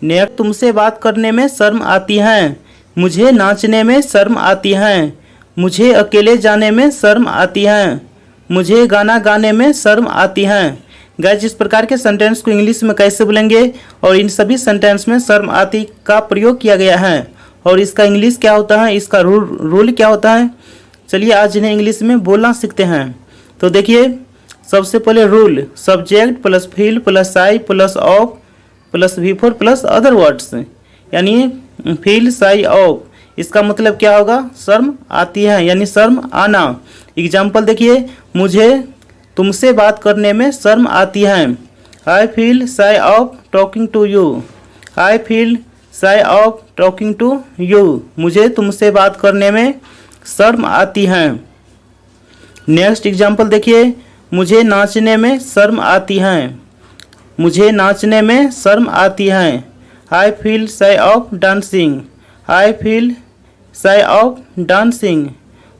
नेक्स्ट, तुमसे बात करने में शर्म आती है। मुझे नाचने में शर्म आती है। मुझे अकेले जाने में शर्म आती है। मुझे गाना गाने में शर्म आती है। गाइस इस प्रकार के सेंटेंस को इंग्लिश में कैसे बोलेंगे, और इन सभी सेंटेंस में शर्म आती का प्रयोग किया गया है, और इसका इंग्लिश क्या होता है, इसका रूल क्या होता है, चलिए आज इन्हें इंग्लिश में बोलना सीखते हैं। तो देखिए सबसे पहले rule, subject plus feel plus I plus of plus V4 plus other words, यानी फील साई ऑफ, इसका मतलब क्या होगा, शर्म आती है यानी शर्म आना। एग्जाम्पल देखिए, मुझे तुमसे बात करने में शर्म आती है। I feel shy of talking to you. I feel shy of talking to you, मुझे तुमसे बात करने में शर्म आती है। नेक्स्ट एग्जाम्पल देखिए, मुझे नाचने में शर्म आती है। मुझे नाचने में शर्म आती है। I feel shy of dancing. I feel shy of dancing,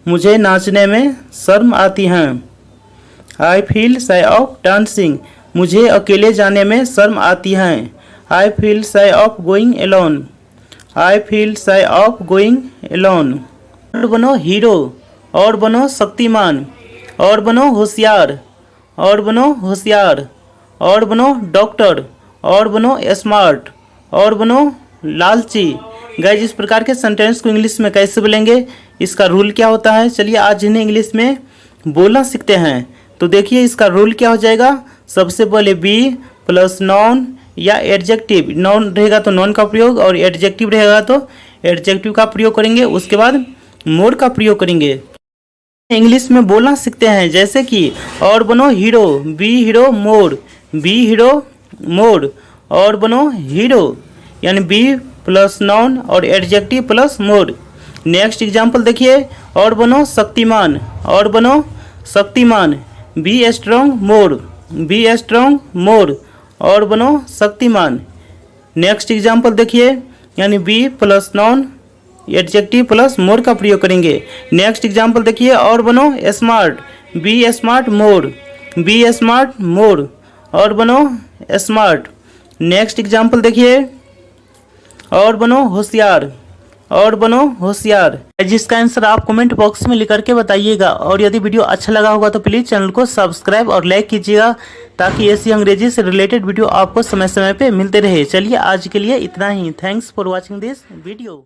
मुझे नाचने में शर्म आती है। I feel shy of dancing, मुझे अकेले जाने में शर्म आती है। I feel shy of going alone. I feel shy of going alone. और बनो हीरो, और बनो शक्तिमान, और बनो होशियार, और बनो होशियार, और बनो डॉक्टर, और बनो स्मार्ट, और बनो लालची। गाइस इस प्रकार के सेंटेंस को इंग्लिश में कैसे बोलेंगे, इसका रूल क्या होता है, चलिए आज इन्हें इंग्लिश में बोलना सीखते हैं। तो देखिए इसका रूल क्या हो जाएगा। सबसे पहले बी प्लस नॉन या एडजेक्टिव, नॉन रहेगा तो नॉन का प्रयोग, और एडजेक्टिव रहेगा तो एडजेक्टिव का प्रयोग करेंगे। उसके बाद मोर का प्रयोग करेंगे। इंग्लिश में बोलना सीखते हैं, जैसे कि और बनो hero, be hero more, be hero more, और बनो हीरो, यानी बी प्लस नॉन और adjective plus more. Next example देखिए, और बनो शक्तिमान, और बनो Shaktimaan, be strong more, be strong more, और बनो शक्तिमान। नेक्स्ट एग्जाम्पल देखिए, यानी be plus noun adjective plus more का प्रयोग करेंगे। नेक्स्ट एग्जाम्पल देखिए, और बनो smart, be smart more, be smart more, और बनो स्मार्ट। नेक्स्ट एग्जाम्पल देखिए, और बनो होशियार, और बनो होशियार। जिसका आंसर आप कमेंट बॉक्स में लिख करके बताइएगा, और यदि वीडियो अच्छा लगा होगा तो प्लीज़ चैनल को सब्सक्राइब और लाइक कीजिएगा, ताकि ऐसी अंग्रेजी से रिलेटेड वीडियो आपको समय समय पे मिलते रहे। चलिए आज के लिए इतना ही। Thanks for watching this video.